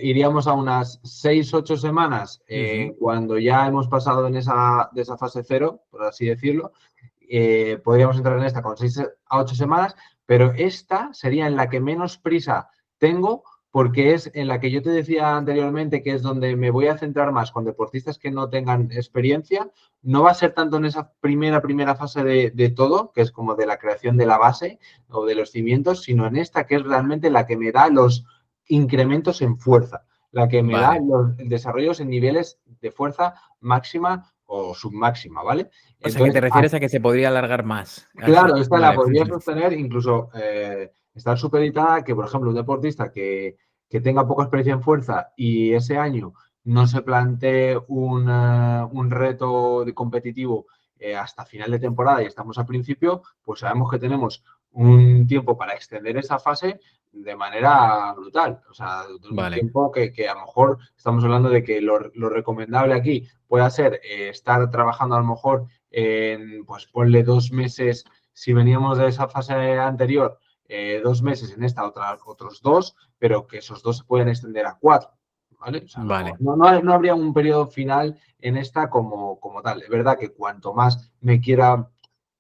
iríamos a unas 6, 8 semanas Ujú. cuando ya hemos pasado de esa fase cero, por así decirlo. Podríamos entrar en esta con 6 a 8 semanas, pero esta sería en la que menos prisa tengo porque es en la que yo te decía anteriormente que es donde me voy a centrar más con deportistas que no tengan experiencia. No va a ser tanto en esa primera fase de todo, que es como de la creación de la base o de los cimientos, sino en esta que es realmente la que me da los incrementos en fuerza, la que me da Vale. los desarrollos en niveles de fuerza máxima o submáxima, ¿vale? O sea, que te Entonces, refieres a que se podría alargar más. Así. claro, esta la Vale. podría sostener, incluso estar supeditada que, por ejemplo, un deportista que tenga poca experiencia en fuerza y ese año no se plantee un reto de competitivo hasta final de temporada y estamos al principio, pues sabemos que tenemos un tiempo para extender esa fase de manera brutal. O sea, un Vale. tiempo que a lo mejor estamos hablando de que lo recomendable aquí pueda ser estar trabajando a lo mejor pues ponle 2 meses, si veníamos de esa fase anterior, 2 meses en esta, otros dos, pero que esos dos se pueden extender a 4. ¿Vale? O sea, Vale. no habría un periodo final en esta como tal. Es verdad que cuanto más me quiera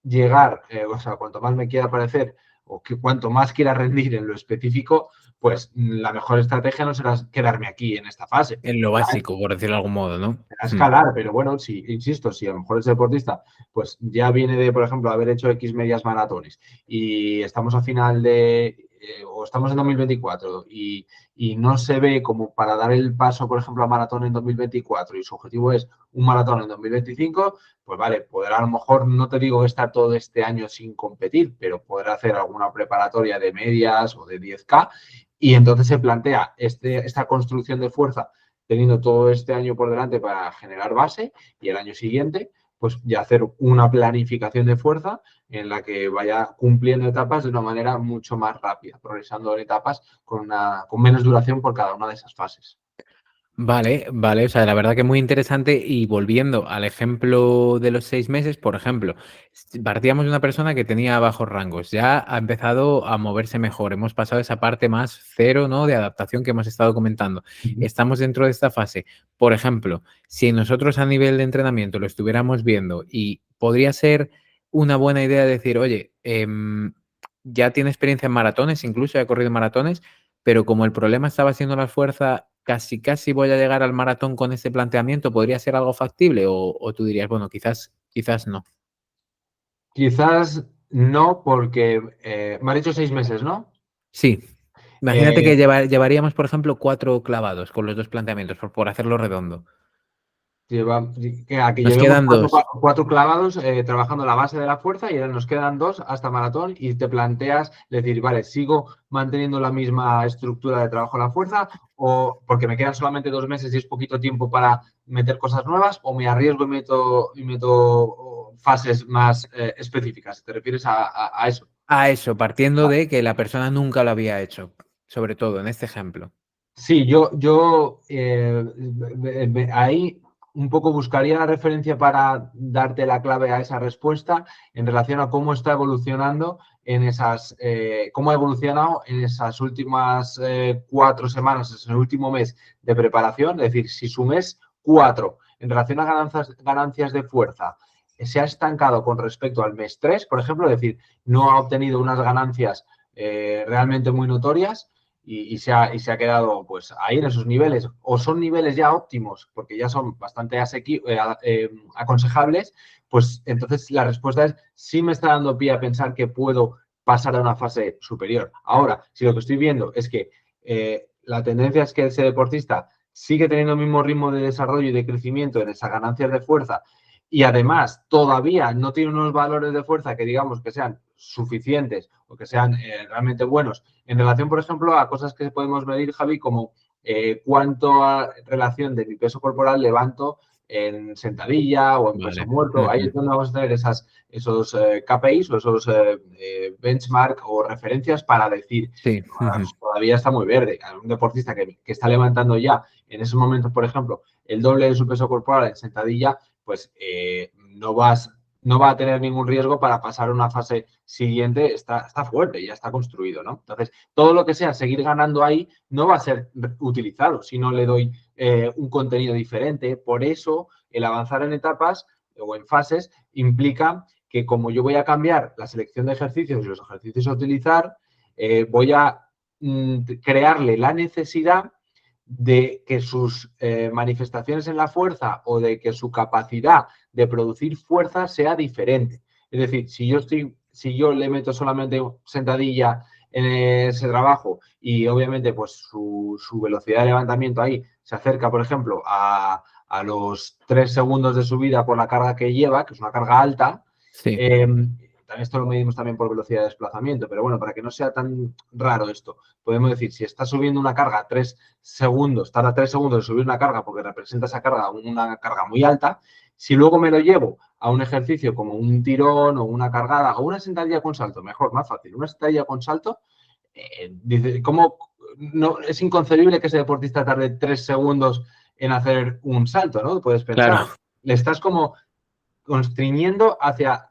llegar, o sea, cuanto más me quiera parecer o que cuanto más quiera rendir en lo específico, pues la mejor estrategia no será quedarme aquí en esta fase. En lo básico, por decirlo de algún modo, ¿no? A escalar, pero bueno, si, insisto, si a lo mejor ese deportista pues ya viene de, por ejemplo, haber hecho X medias maratones y estamos a final o estamos en 2024 y no se ve como para dar el paso, por ejemplo, a maratón en 2024 y su objetivo es un maratón en 2025, pues vale, podrá a lo mejor, no te digo estar todo este año sin competir, pero podrá hacer alguna preparatoria de medias o de 10K y entonces se plantea esta construcción de fuerza teniendo todo este año por delante para generar base y el año siguiente, pues ya hacer una planificación de fuerza en la que vaya cumpliendo etapas de una manera mucho más rápida, progresando en etapas con menos duración por cada una de esas fases. Vale, vale, o sea, la verdad que muy interesante y volviendo al ejemplo de los 6 meses, por ejemplo, partíamos de una persona que tenía bajos rangos, ya ha empezado a moverse mejor, hemos pasado esa parte más cero, ¿no? De adaptación que hemos estado comentando. Estamos dentro de esta fase. Por ejemplo, si nosotros a nivel de entrenamiento lo estuviéramos viendo y podría ser una buena idea decir, oye, ya tiene experiencia en maratones, incluso ya ha corrido maratones, pero como el problema estaba siendo la fuerza, casi casi voy a llegar al maratón con este planteamiento, ¿podría ser algo factible? O tú dirías, bueno, quizás no. Quizás no, porque me ha dicho 6 meses, ¿no? Sí. Imagínate Eh, que llevaríamos, por ejemplo, 4 clavados con los dos planteamientos, por hacerlo redondo. que Nos llevemos quedan cuatro, 2. cuatro clavados trabajando la base de la fuerza y ahora nos quedan dos hasta maratón y te planteas decir, vale, sigo manteniendo la misma estructura de trabajo en la fuerza o porque me quedan solamente 2 meses y es poquito tiempo para meter cosas nuevas o me arriesgo y meto fases más específicas? ¿Te refieres a eso? A eso, partiendo de que la persona nunca lo había hecho, sobre todo en este ejemplo. Sí, yo ahí un poco buscaría la referencia para darte la clave a esa respuesta en relación a cómo está evolucionando en esas, cómo ha evolucionado en esas últimas 4 semanas, en el último mes de preparación. Es decir, si su mes 4 en relación a ganancias de fuerza se ha estancado con respecto al mes 3, por ejemplo, es decir, no ha obtenido unas ganancias realmente muy notorias, y se ha quedado pues ahí en esos niveles, o son niveles ya óptimos, porque ya son bastante aconsejables, pues entonces la respuesta es sí me está dando pie a pensar que puedo pasar a una fase superior. Ahora, si lo que estoy viendo es que la tendencia es que ese deportista sigue teniendo el mismo ritmo de desarrollo y de crecimiento en esas ganancias de fuerza, y además todavía no tiene unos valores de fuerza que digamos que sean suficientes o que sean realmente buenos en relación, por ejemplo, a cosas que podemos medir, Javi, como cuánto relación de mi peso corporal levanto en sentadilla o en peso Vale. muerto. Ahí es donde vamos a tener esos KPIs o esos benchmark o referencias para decir, Sí. todavía está muy verde. Un deportista que está levantando ya en esos momentos, por ejemplo, el doble de su peso corporal en sentadilla, pues no va a tener ningún riesgo para pasar a una fase siguiente, está fuerte, ya está construido, ¿no? Entonces, todo lo que sea seguir ganando ahí no va a ser utilizado si no le doy un contenido diferente. Por eso, el avanzar en etapas o en fases implica que como yo voy a cambiar la selección de ejercicios y los ejercicios a utilizar, voy a crearle la necesidad de que sus manifestaciones en la fuerza o de que su capacidad de producir fuerza sea diferente. Es decir, si yo le meto solamente sentadilla en ese trabajo y obviamente pues su velocidad de levantamiento ahí se acerca, por ejemplo, a los 3 segundos de subida por la carga que lleva, que es una carga alta, Sí. esto lo medimos también por velocidad de desplazamiento, pero bueno, para que no sea tan raro esto, podemos decir, si está subiendo una carga a 3 segundos, tarda 3 segundos en subir una carga porque representa esa carga una carga muy alta, si luego me lo llevo a un ejercicio como un tirón o una cargada o una sentadilla con salto, mejor, más fácil, una sentadilla con salto, dice, ¿cómo no, es inconcebible que ese deportista tarde 3 segundos en hacer un salto, ¿no? Puedes pensar, Claro, le estás como constriñendo hacia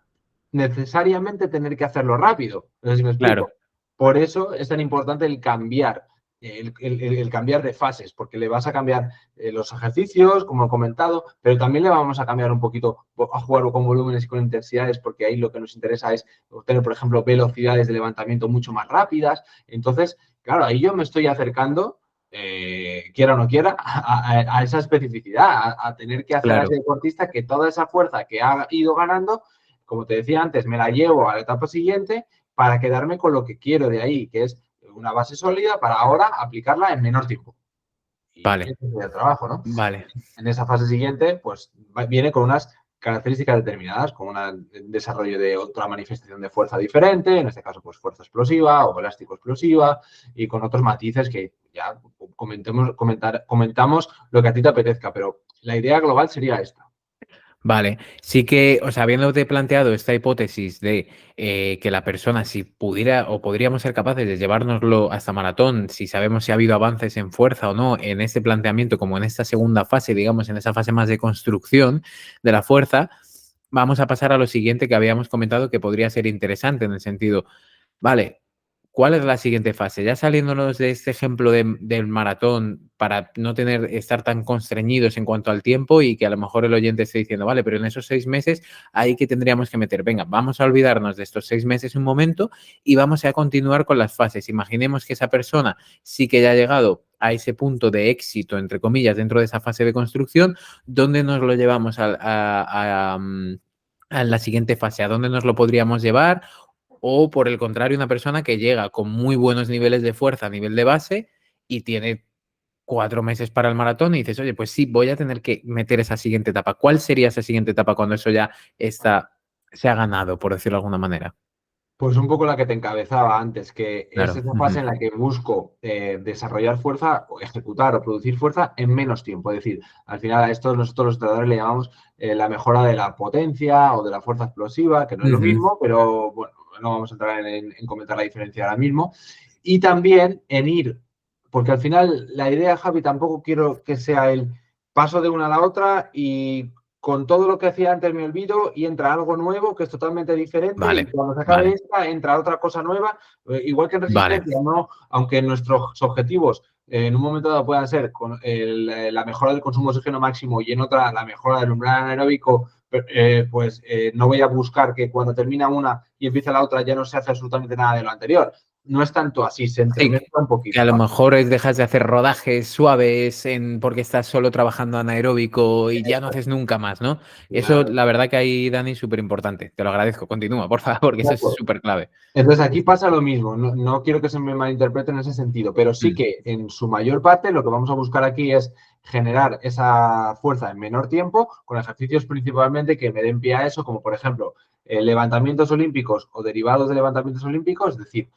necesariamente tener que hacerlo rápido. No sé si me claro. explico. Por eso es tan importante el cambiar, el cambiar de fases, porque le vas a cambiar los ejercicios, como he comentado, pero también le vamos a cambiar un poquito, a jugar con volúmenes y con intensidades, porque ahí lo que nos interesa es obtener, por ejemplo, velocidades de levantamiento mucho más rápidas. Entonces, claro, ahí yo me estoy acercando quiera o no quiera, a esa especificidad, a tener que hacer a Claro. ese deportista que toda esa fuerza que ha ido ganando, como te decía antes, me la llevo a la etapa siguiente para quedarme con lo que quiero de ahí, que es una base sólida para ahora aplicarla en menor tiempo. Y Vale. ese es el trabajo, ¿no? Vale. En esa fase siguiente, pues viene con unas características determinadas, con un desarrollo de otra manifestación de fuerza diferente, en este caso, pues fuerza explosiva o elástico explosiva, y con otros matices que ya comentamos lo que a ti te apetezca, pero la idea global sería esta. Vale, sí que, o sea, habiéndote planteado esta hipótesis de que la persona, si pudiera o podríamos ser capaces de llevárnoslo hasta maratón, si sabemos si ha habido avances en fuerza o no en este planteamiento, como en esta segunda fase, digamos, en esa fase más de construcción de la fuerza, vamos a pasar a lo siguiente que habíamos comentado que podría ser interesante en el sentido, vale, ¿cuál es la siguiente fase? Ya saliéndonos de este ejemplo del maratón para no estar tan constreñidos en cuanto al tiempo y que a lo mejor el oyente esté diciendo, vale, pero en esos 6 meses, ¿ahí que tendríamos que meter? Venga, vamos a olvidarnos de estos 6 meses un momento y vamos a continuar con las fases. Imaginemos que esa persona sí que ya ha llegado a ese punto de éxito, entre comillas, dentro de esa fase de construcción, ¿dónde nos lo llevamos a la siguiente fase? ¿A dónde nos lo podríamos llevar? O por el contrario, una persona que llega con muy buenos niveles de fuerza a nivel de base y tiene 4 meses para el maratón y dices, oye, pues sí, voy a tener que meter esa siguiente etapa. ¿Cuál sería esa siguiente etapa cuando eso ya se ha ganado, por decirlo de alguna manera? Pues un poco la que te encabezaba antes, que es Claro. esa fase en la que busco desarrollar fuerza, o ejecutar o producir fuerza en menos tiempo. Es decir, al final a esto nosotros los entrenadores le llamamos la mejora de la potencia o de la fuerza explosiva, que no es lo Ujú. mismo, pero bueno, no vamos a entrar en comentar la diferencia ahora mismo. Y también en ir, porque al final la idea, Javi, tampoco quiero que sea el paso de una a la otra y con todo lo que hacía antes me olvido y entra algo nuevo que es totalmente diferente y Vale, cuando se acabe vale, esta entra otra cosa nueva, igual que en vale. resistencia, no, aunque nuestros objetivos en un momento dado puedan ser la mejora del consumo de oxígeno máximo y en otra la mejora del umbral anaeróbico, no voy a buscar que cuando termina una y empieza la otra ya no se hace absolutamente nada de lo anterior. No es tanto así, se Sí, entremezcla un que a poquito, lo ¿vale? mejor dejas de hacer rodajes suaves porque estás solo trabajando anaeróbico y ya no haces nunca más, ¿no? Eso, la verdad que ahí, Dani, súper importante. Te lo agradezco. Continúa, por favor, porque eso es súper clave. Entonces aquí pasa lo mismo, no, no quiero que se me malinterprete en ese sentido, pero sí Mm, que en su mayor parte lo que vamos a buscar aquí es generar esa fuerza en menor tiempo con ejercicios principalmente que me den pie a eso, como por ejemplo levantamientos olímpicos o derivados de levantamientos olímpicos, es decir,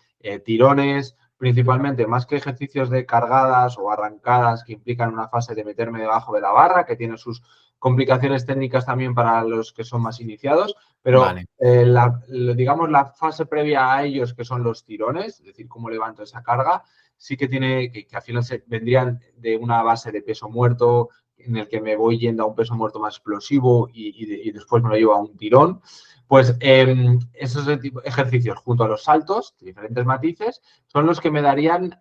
tirones principalmente, más que ejercicios de cargadas o arrancadas que implican una fase de meterme debajo de la barra, que tiene sus complicaciones técnicas también para los que son más iniciados, pero vale. digamos, la fase previa a ellos, que son los tirones, es decir, cómo levanto esa carga, sí que tiene, que al final vendrían de una base de peso muerto, en el que me voy yendo a un peso muerto más explosivo y después me lo llevo a un tirón. Pues esos ejercicios junto a los saltos, de diferentes matices, son los que me darían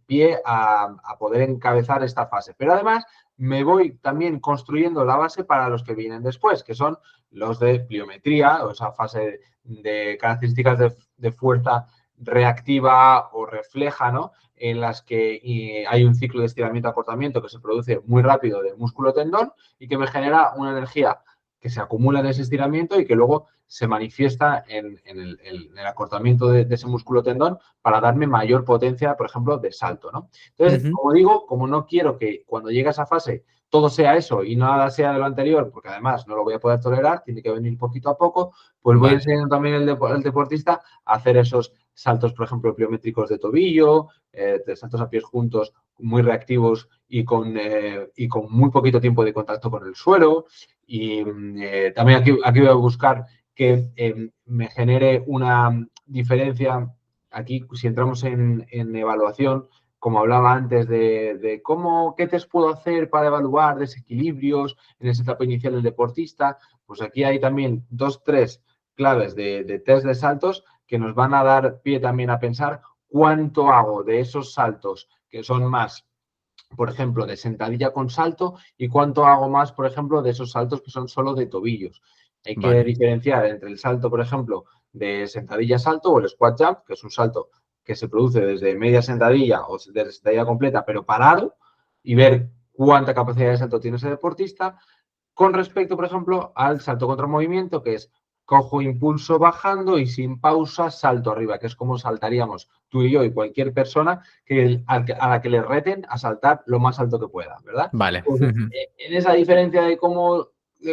pie a poder encabezar esta fase. Pero además me voy también construyendo la base para los que vienen después, que son los de pliometría, o esa fase de características de fuerza reactiva o refleja, ¿no? En las que hay un ciclo de estiramiento-acortamiento que se produce muy rápido del músculo-tendón y que me genera una energía que se acumula en ese estiramiento y que luego se manifiesta en el acortamiento de ese músculo-tendón para darme mayor potencia, por ejemplo, de salto, ¿no? Entonces, Ujú, como digo, como no quiero que cuando llegue a esa fase todo sea eso y nada sea de lo anterior, porque además no lo voy a poder tolerar, tiene que venir poquito a poco, pues voy vale. enseñando también al deportista a hacer esos saltos, por ejemplo, pliométricos de tobillo, de saltos a pies juntos muy reactivos y con muy poquito tiempo de contacto con el suelo. Y también aquí voy a buscar que me genere una diferencia. Aquí, si entramos en evaluación, como hablaba antes, de cómo, qué test puedo hacer para evaluar desequilibrios en esa etapa inicial del deportista, pues aquí hay también dos, tres claves de test de saltos que nos van a dar pie también a pensar cuánto hago de esos saltos que son más, por ejemplo, de sentadilla con salto y cuánto hago más, por ejemplo, de esos saltos que son solo de tobillos. Hay que Vale. diferenciar entre el salto, por ejemplo, de sentadilla salto o el squat jump, que es un salto que se produce desde media sentadilla o desde sentadilla completa, pero parado, y ver cuánta capacidad de salto tiene ese deportista, con respecto, por ejemplo, al salto contra movimiento, que es cojo impulso bajando y sin pausa salto arriba, que es como saltaríamos tú y yo y cualquier persona a la que le reten a saltar lo más alto que pueda, ¿verdad? Vale. Pues Ujú, en esa diferencia de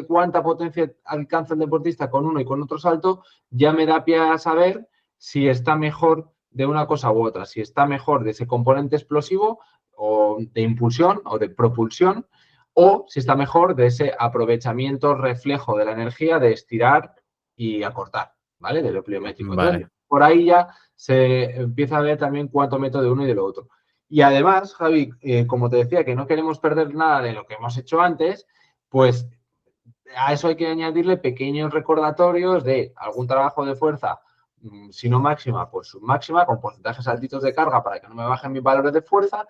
cuánta potencia alcanza el deportista con uno y con otro salto, ya me da pie a saber si está mejor de una cosa u otra, si está mejor de ese componente explosivo o de impulsión o de propulsión, o si está mejor de ese aprovechamiento reflejo de la energía de estirar y acortar, ¿vale? De lo pliométrico. Entonces, vale. por ahí ya se empieza a ver también cuánto meto de uno y de lo otro. Y además, Javi, como te decía, que no queremos perder nada de lo que hemos hecho antes, pues a eso hay que añadirle pequeños recordatorios de algún trabajo de fuerza, si no máxima, pues submáxima, con porcentajes altitos de carga para que no me bajen mis valores de fuerza.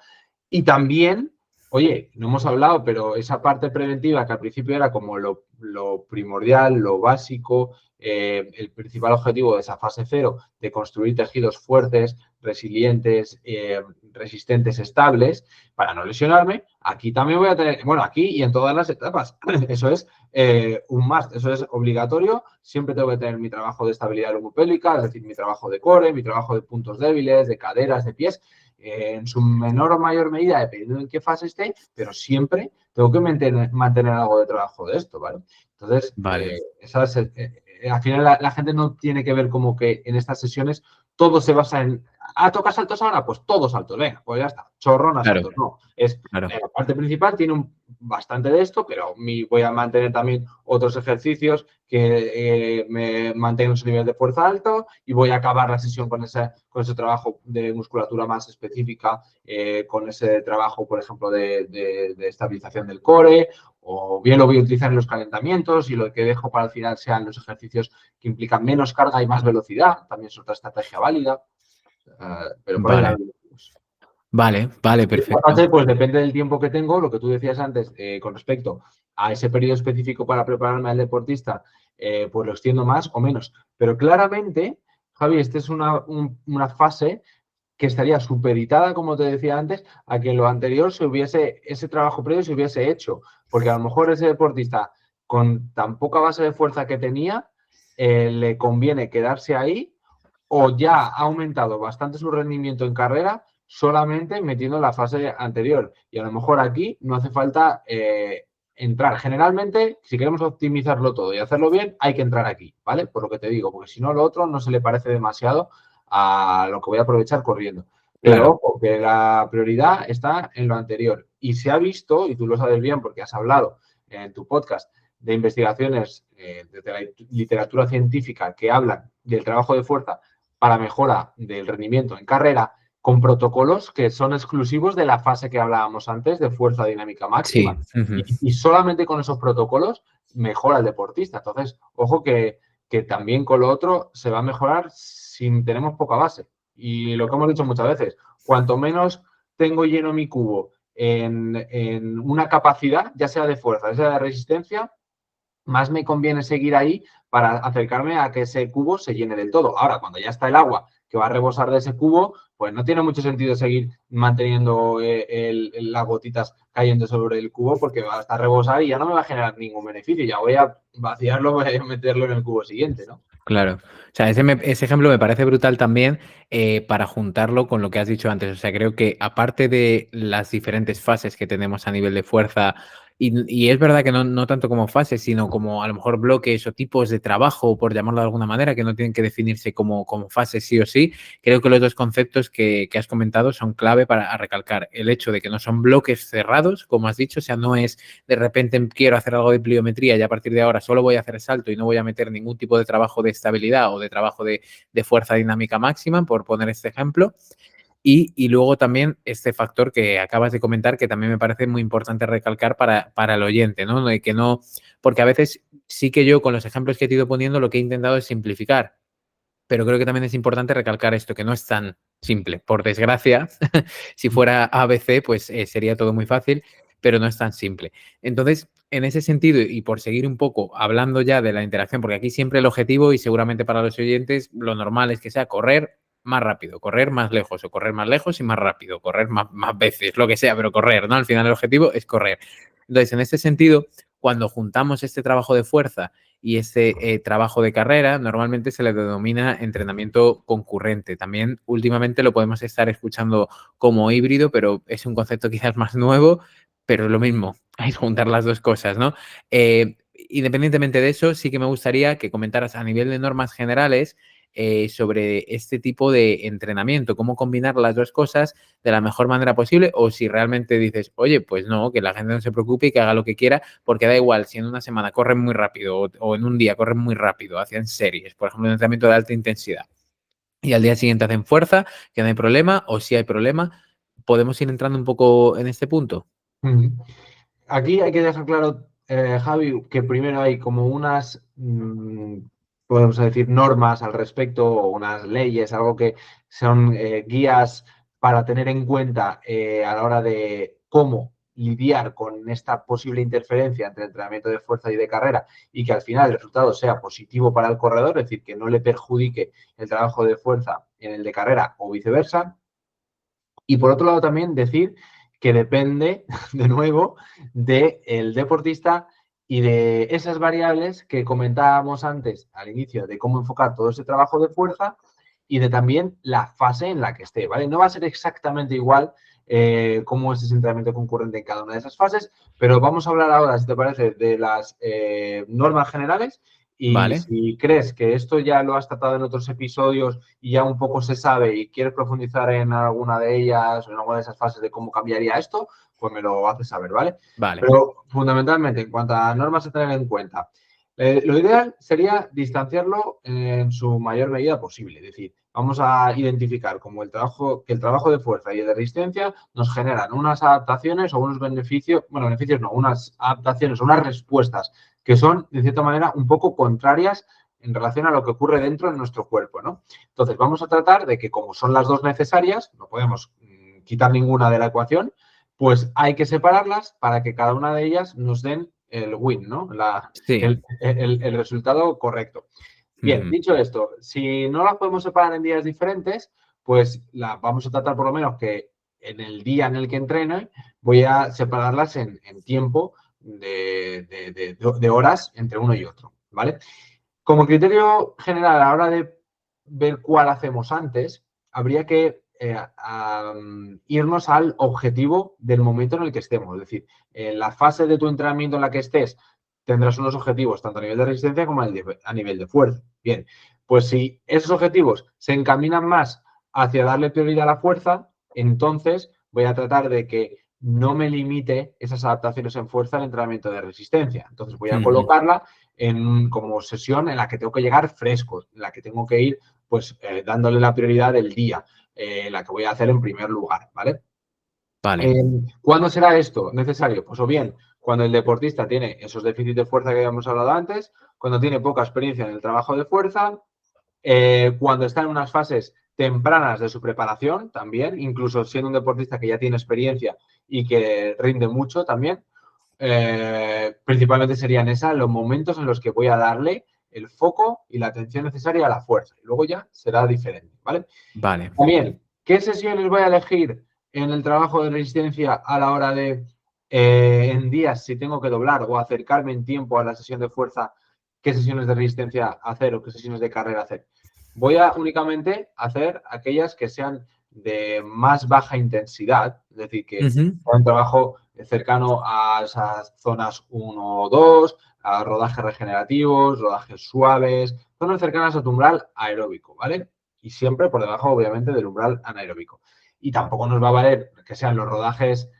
Y también, oye, no hemos hablado, pero esa parte preventiva que al principio era como lo primordial, lo básico, el principal objetivo de esa fase cero, de construir tejidos fuertes, resilientes, resistentes, estables, para no lesionarme, aquí también voy a tener, bueno, aquí y en todas las etapas, eso es un must, eso es obligatorio, siempre tengo que tener mi trabajo de estabilidad lomopélvica, es decir, mi trabajo de core, mi trabajo de puntos débiles, de caderas, de pies, en su menor o mayor medida, dependiendo en qué fase esté, pero siempre tengo que mantener algo de trabajo de esto, ¿vale? Entonces, Vale. al final la gente no tiene que ver como que en estas sesiones todo se basa en, toca saltos ahora, pues todos saltos, venga, pues ya está, chorrona Claro, saltos, no, es claro. la parte principal tiene bastante de esto, pero voy a mantener también otros ejercicios que me mantengan su nivel de fuerza alto y voy a acabar la sesión con ese trabajo de musculatura más específica, con ese trabajo, por ejemplo, de estabilización del core, o bien lo voy a utilizar en los calentamientos y lo que dejo para el final sean los ejercicios que implican menos carga y más velocidad, también es otra estrategia válida, pero por ahí Vale, vale, esta perfecto. fase, pues depende del tiempo que tengo, lo que tú decías antes, con respecto a ese periodo específico para prepararme al deportista, pues lo extiendo más o menos. Pero claramente, Javi, esta es una fase que estaría supeditada, como te decía antes, a que en lo anterior ese trabajo previo se hubiese hecho. Porque a lo mejor ese deportista, con tan poca base de fuerza que tenía, le conviene quedarse ahí, o ya ha aumentado bastante su rendimiento en carrera solamente metiendo la fase anterior. Y a lo mejor aquí no hace falta entrar. Generalmente, si queremos optimizarlo todo y hacerlo bien, hay que entrar aquí, ¿vale? Por lo que te digo, porque si no, lo otro no se le parece demasiado a lo que voy a aprovechar corriendo. Pero Claro, ojo, que la prioridad está en lo anterior. Y se ha visto, y tú lo sabes bien porque has hablado en tu podcast de investigaciones de la literatura científica que hablan del trabajo de fuerza para mejora del rendimiento en carrera, con protocolos que son exclusivos de la fase que hablábamos antes de fuerza dinámica máxima. sí. Ujú. Y solamente con esos protocolos mejora el deportista. Entonces, ojo que también con lo otro se va a mejorar si tenemos poca base. Y lo que hemos dicho muchas veces, cuanto menos tengo lleno mi cubo en una capacidad, ya sea de fuerza, ya sea de resistencia, más me conviene seguir ahí para acercarme a que ese cubo se llene del todo. Ahora, cuando ya está el agua que va a rebosar de ese cubo, pues no tiene mucho sentido seguir manteniendo las gotitas cayendo sobre el cubo porque va a estar rebosar y ya no me va a generar ningún beneficio. Ya voy a vaciarlo, voy a meterlo en el cubo siguiente, ¿no? Claro. O sea, ese ejemplo me parece brutal también para juntarlo con lo que has dicho antes. O sea, creo que aparte de las diferentes fases que tenemos a nivel de fuerza, y es verdad que no tanto como fases, sino como a lo mejor bloques o tipos de trabajo, por llamarlo de alguna manera, que no tienen que definirse como fases sí o sí, creo que los dos conceptos que has comentado son clave para recalcar el hecho de que no son bloques cerrados, como has dicho. O sea, no es de repente quiero hacer algo de pliometría y a partir de ahora solo voy a hacer el salto y no voy a meter ningún tipo de trabajo de estabilidad o de trabajo de fuerza dinámica máxima, por poner este ejemplo. Y luego también este factor que acabas de comentar, que también me parece muy importante recalcar para el oyente, ¿no? De que no, porque a veces sí que yo con los ejemplos que te he ido poniendo lo que he intentado es simplificar, pero creo que también es importante recalcar esto, que no es tan simple. Por desgracia, si fuera ABC, pues sería todo muy fácil, pero no es tan simple. Entonces, en ese sentido, y por seguir un poco hablando ya de la interacción, porque aquí siempre el objetivo, y seguramente para los oyentes, lo normal es que sea correr más rápido, correr más lejos, o correr más lejos y más rápido, correr más veces, lo que sea, pero correr, ¿no? Al final el objetivo es correr. Entonces, en este sentido, cuando juntamos este trabajo de fuerza y este trabajo de carrera, normalmente se le denomina entrenamiento concurrente. También últimamente lo podemos estar escuchando como híbrido, pero es un concepto quizás más nuevo, pero es lo mismo, hay que juntar las dos cosas, ¿no? Independientemente de eso, sí que me gustaría que comentaras a nivel de normas generales sobre este tipo de entrenamiento, cómo combinar las dos cosas de la mejor manera posible, o si realmente dices, oye, pues no, que la gente no se preocupe y que haga lo que quiera, porque da igual si en una semana corren muy rápido o en un día corren muy rápido, hacen series, por ejemplo, un entrenamiento de alta intensidad, y al día siguiente hacen fuerza, que no hay problema, o si hay problema, podemos ir entrando un poco en este punto. Aquí hay que dejar claro, Javi, que primero hay como podemos decir, normas al respecto, o unas leyes, algo que son guías para tener en cuenta a la hora de cómo lidiar con esta posible interferencia entre entrenamiento de fuerza y de carrera y que al final el resultado sea positivo para el corredor, es decir, que no le perjudique el trabajo de fuerza en el de carrera o viceversa. Y por otro lado también decir que depende, de nuevo, del deportista y de esas variables que comentábamos antes al inicio de cómo enfocar todo ese trabajo de fuerza y de también la fase en la que esté, ¿vale? No va a ser exactamente igual cómo es ese entrenamiento concurrente en cada una de esas fases, pero vamos a hablar ahora, si te parece, de las normas generales Y Vale, si crees que esto ya lo has tratado en otros episodios y ya un poco se sabe y quieres profundizar en alguna de ellas o en alguna de esas fases de cómo cambiaría esto, pues me lo haces saber, ¿vale? vale. Pero fundamentalmente, en cuanto a normas a tener en cuenta, lo ideal sería distanciarlo en su mayor medida posible. Es decir, vamos a identificar como que el trabajo de fuerza y de resistencia nos generan unas adaptaciones o unos beneficios, bueno, beneficios no, unas adaptaciones o unas respuestas que son, de cierta manera, un poco contrarias en relación a lo que ocurre dentro de nuestro cuerpo, ¿no? Entonces, vamos a tratar de que, como son las dos necesarias, no podemos quitar ninguna de la ecuación, pues hay que separarlas para que cada una de ellas nos den el win, ¿no? Sí. El resultado correcto. Bien, Ujú. dicho esto, si no las podemos separar en días diferentes, pues vamos a tratar por lo menos que en el día en el que entrene voy a separarlas en tiempo de horas entre uno y otro, ¿vale? Como criterio general, a la hora de ver cuál hacemos antes, habría que irnos al objetivo del momento en el que estemos. Es decir, en la fase de tu entrenamiento en la que estés, tendrás unos objetivos tanto a nivel de resistencia como a nivel de fuerza. Bien, pues si esos objetivos se encaminan más hacia darle prioridad a la fuerza, entonces voy a tratar de que no me limite esas adaptaciones en fuerza al entrenamiento de resistencia. Entonces voy a Ujú. colocarla como sesión en la que tengo que llegar fresco, en la que tengo que ir pues dándole la prioridad del día, la que voy a hacer en primer lugar, ¿vale? Vale. ¿Cuándo será esto necesario? Pues o bien cuando el deportista tiene esos déficits de fuerza que habíamos hablado antes, cuando tiene poca experiencia en el trabajo de fuerza, cuando está en unas fases tempranas de su preparación también, incluso siendo un deportista que ya tiene experiencia y que rinde mucho también, principalmente serían esas los momentos en los que voy a darle el foco y la atención necesaria a la fuerza. Y luego ya será diferente, ¿vale? Vale. También, ¿qué sesiones voy a elegir en el trabajo de resistencia a la hora de, en días, si tengo que doblar o acercarme en tiempo a la sesión de fuerza, qué sesiones de resistencia hacer o qué sesiones de carrera hacer? Voy a únicamente hacer aquellas que sean de más baja intensidad, es decir, que Ujú. sea un trabajo cercano a esas zonas 1 o 2, a rodajes regenerativos, rodajes suaves, zonas cercanas a tu umbral aeróbico, ¿vale? Y siempre por debajo, obviamente, del umbral anaeróbico. Y tampoco nos va a valer que sean los rodajes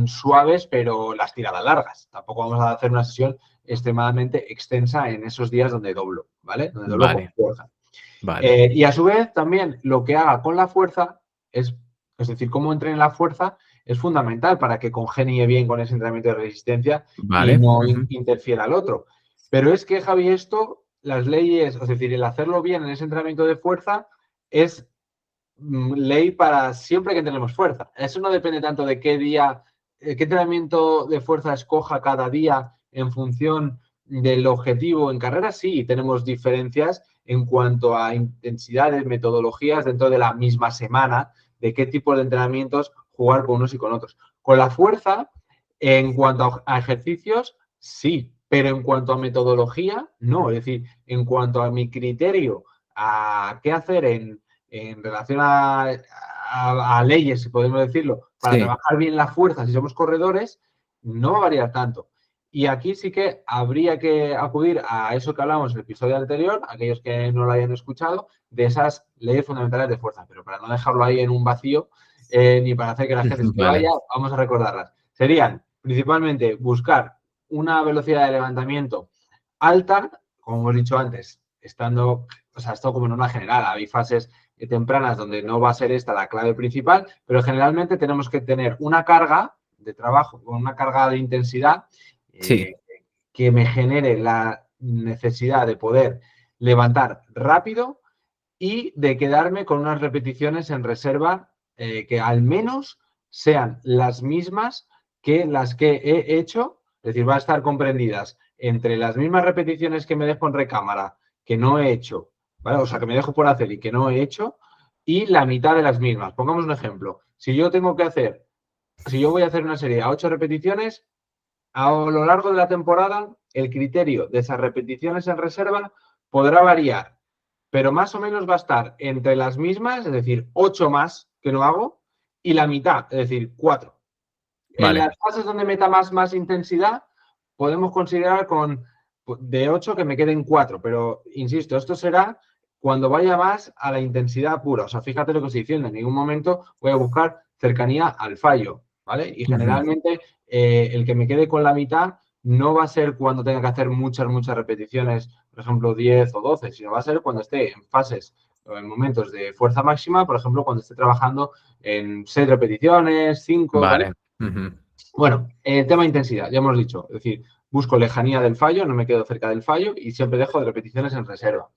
suaves, pero las tiradas largas. Tampoco vamos a hacer una sesión extremadamente extensa en esos días donde doblo, ¿vale? Donde doblo con Vale. fuerza. Vale. Y a su vez, también lo que haga con la fuerza es decir, cómo entrene la fuerza es fundamental para que congenie bien con ese entrenamiento de resistencia y Vale. no Ujú. interfiera al otro. Pero es que, Javi, esto, las leyes, es decir, el hacerlo bien en ese entrenamiento de fuerza es ley para siempre que tenemos fuerza. Eso no depende tanto de qué día, qué entrenamiento de fuerza escoja cada día en función del objetivo en carrera. Sí, tenemos diferencias en cuanto a intensidades, metodologías dentro de la misma semana, de qué tipo de entrenamientos jugar con unos y con otros. Con la fuerza, en cuanto a ejercicios, sí, pero en cuanto a metodología, no. Es decir, en cuanto a mi criterio, a qué hacer en relación a leyes, si podemos decirlo, para Sí. trabajar bien la fuerza, si somos corredores, no va a variar tanto. Y aquí sí que habría que acudir a eso que hablamos en el episodio anterior, aquellos que no lo hayan escuchado, de esas leyes fundamentales de fuerza. Pero para no dejarlo ahí en un vacío, ni para hacer que la gente se me Vale. vaya, vamos a recordarlas. Serían principalmente buscar una velocidad de levantamiento alta, como hemos dicho antes, estando, o sea, esto como norma general, hay fases tempranas donde no va a ser esta la clave principal, pero generalmente tenemos que tener una carga de trabajo, con una carga de intensidad Sí. que me genere la necesidad de poder levantar rápido y de quedarme con unas repeticiones en reserva que al menos sean las mismas que las que he hecho, es decir, va a estar comprendidas entre las mismas repeticiones que me dejo en recámara, que no he hecho, ¿vale? O sea, que me dejo por hacer y que no he hecho, y la mitad de las mismas. Pongamos un ejemplo. Si yo voy a hacer una serie a 8 repeticiones, a lo largo de la temporada, el criterio de esas repeticiones en reserva podrá variar, pero más o menos va a estar entre las mismas, es decir, 8 más que no hago, y la mitad, es decir, 4. En Vale. las fases donde meta más intensidad, podemos considerar con de 8 que me queden 4, pero insisto, esto será cuando vaya más a la intensidad pura. O sea, fíjate lo que estoy diciendo, en ningún momento voy a buscar cercanía al fallo, ¿vale? Y Ujú. generalmente el que me quede con la mitad no va a ser cuando tenga que hacer muchas repeticiones, por ejemplo, 10 o 12, sino va a ser cuando esté en fases o en momentos de fuerza máxima, por ejemplo, cuando esté trabajando en 6 repeticiones, 5, ¿vale? Vale. Ujú. Bueno, el tema de intensidad, ya hemos dicho, es decir, busco lejanía del fallo, no me quedo cerca del fallo y siempre dejo de repeticiones en reserva.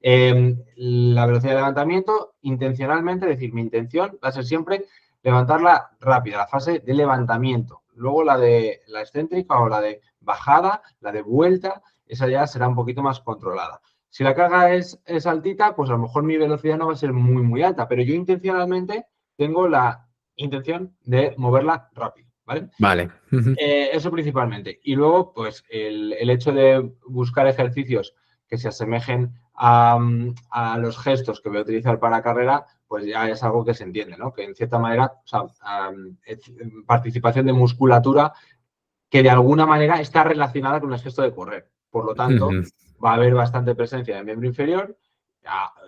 La velocidad de levantamiento, intencionalmente, es decir, mi intención va a ser siempre levantarla rápida, la fase de levantamiento. Luego la de la excéntrica o la de bajada, la de vuelta, esa ya será un poquito más controlada. Si la carga es altita, pues a lo mejor mi velocidad no va a ser muy alta, pero yo intencionalmente tengo la intención de moverla rápido, ¿vale? Vale. Ujú. Eso principalmente. Y luego, pues, el hecho de buscar ejercicios que se asemejen a los gestos que voy a utilizar para carrera, pues ya es algo que se entiende, ¿no? Que en cierta manera, o sea, participación de musculatura que de alguna manera está relacionada con el gesto de correr. Por lo tanto, Ujú. va a haber bastante presencia del miembro inferior,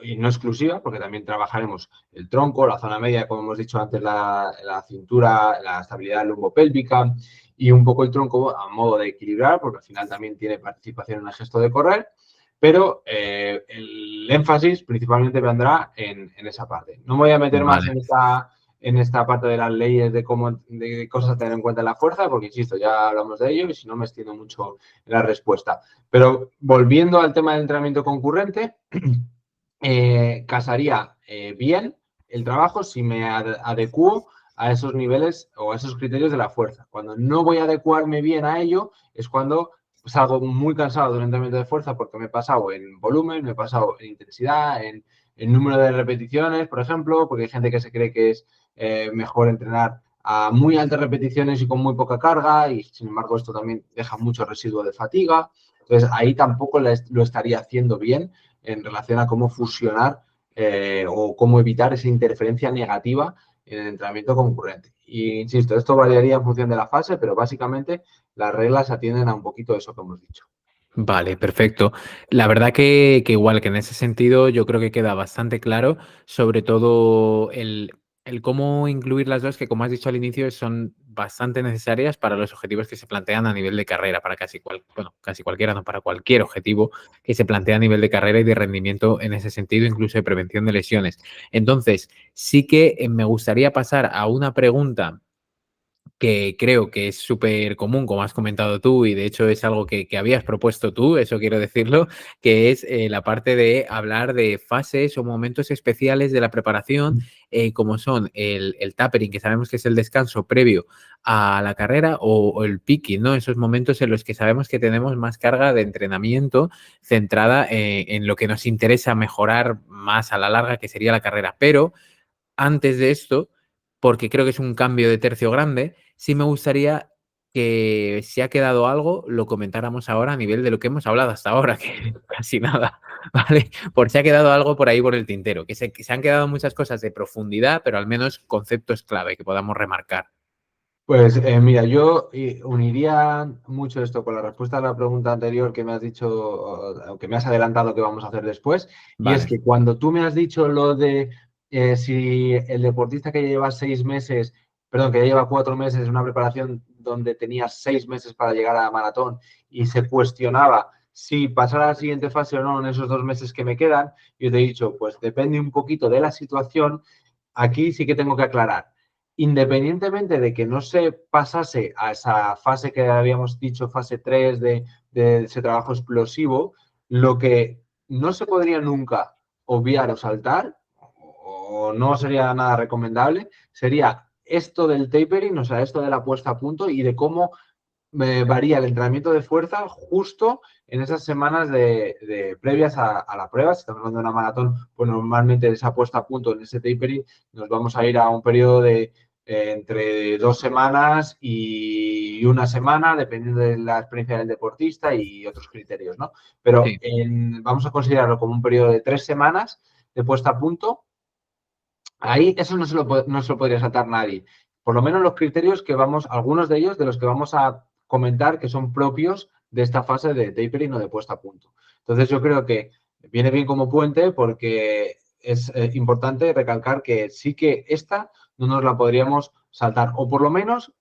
y no exclusiva, porque también trabajaremos el tronco, la zona media, como hemos dicho antes, la cintura, la estabilidad lumbopélvica y un poco el tronco a modo de equilibrar, porque al final también tiene participación en el gesto de correr, pero el énfasis principalmente vendrá en esa parte. No me voy a meter más Vale. en esta parte de las leyes de cómo de cosas a tener en cuenta en la fuerza, porque insisto, ya hablamos de ello y si no me extiendo mucho en la respuesta. Pero volviendo al tema del entrenamiento concurrente, casaría bien el trabajo si me adecuo a esos niveles o a esos criterios de la fuerza. Cuando no voy a adecuarme bien a ello es cuando salgo muy cansado de un entrenamiento de fuerza porque me he pasado en volumen, me he pasado en intensidad, en número de repeticiones, por ejemplo, porque hay gente que se cree que es mejor entrenar a muy altas repeticiones y con muy poca carga y sin embargo esto también deja mucho residuo de fatiga. Entonces ahí tampoco lo estaría haciendo bien en relación a cómo fusionar o cómo evitar esa interferencia negativa en el entrenamiento concurrente. Y insisto, esto variaría en función de la fase, pero básicamente las reglas atienden a un poquito eso que hemos dicho. Vale, perfecto. La verdad que igual que en ese sentido yo creo que queda bastante claro, sobre todo el cómo incluir las dos, que como has dicho al inicio, son bastante necesarias para los objetivos que se plantean a nivel de carrera, para bueno, casi cualquiera, no, para cualquier objetivo que se plantea a nivel de carrera y de rendimiento en ese sentido, incluso de prevención de lesiones. Entonces, sí que me gustaría pasar a una pregunta que creo que es súper común, como has comentado tú, y de hecho es algo que habías propuesto tú, eso quiero decirlo, que es la parte de hablar de fases o momentos especiales de la preparación, como son el tapering, que sabemos que es el descanso previo a la carrera, o el picking, ¿no? Esos momentos en los que sabemos que tenemos más carga de entrenamiento centrada en lo que nos interesa mejorar más a la larga, que sería la carrera. Pero antes de esto, porque creo que es un cambio de tercio grande, sí me gustaría que si ha quedado algo, lo comentáramos ahora a nivel de lo que hemos hablado hasta ahora, que casi nada, ¿vale? Por si ha quedado algo por ahí por el tintero, que se han quedado muchas cosas de profundidad, pero al menos conceptos clave que podamos remarcar. Pues mira, yo uniría mucho esto con la respuesta a la pregunta anterior que me has dicho, o que me has adelantado que vamos a hacer después, y es Vale. que cuando tú me has dicho lo de si el deportista que lleva 6 meses, perdón, que ya lleva 4 meses en una preparación donde tenía 6 meses para llegar a la maratón y se cuestionaba si pasar a la siguiente fase o no en esos 2 meses que me quedan, yo te he dicho, pues depende un poquito de la situación. Aquí sí que tengo que aclarar independientemente de que no se pasase a esa fase que habíamos dicho, fase 3 de ese trabajo explosivo, lo que no se podría nunca obviar o saltar, o no sería nada recomendable, sería esto del tapering, o sea, esto de la puesta a punto y de cómo varía el entrenamiento de fuerza justo en esas semanas previas a la prueba. Si estamos hablando de una maratón, pues normalmente esa puesta a punto en ese tapering nos vamos a ir a un periodo de entre 2 semanas y una semana, dependiendo de la experiencia del deportista y otros criterios, ¿no? Pero Sí. vamos a considerarlo como un periodo de 3 semanas de puesta a punto. Ahí eso no se lo podría saltar nadie. Por lo menos los criterios que vamos, algunos de ellos de los que vamos a comentar que son propios de esta fase de tapering o de puesta a punto. Entonces yo creo que viene bien como puente porque es importante recalcar que sí que esta no nos la podríamos saltar, o por lo menos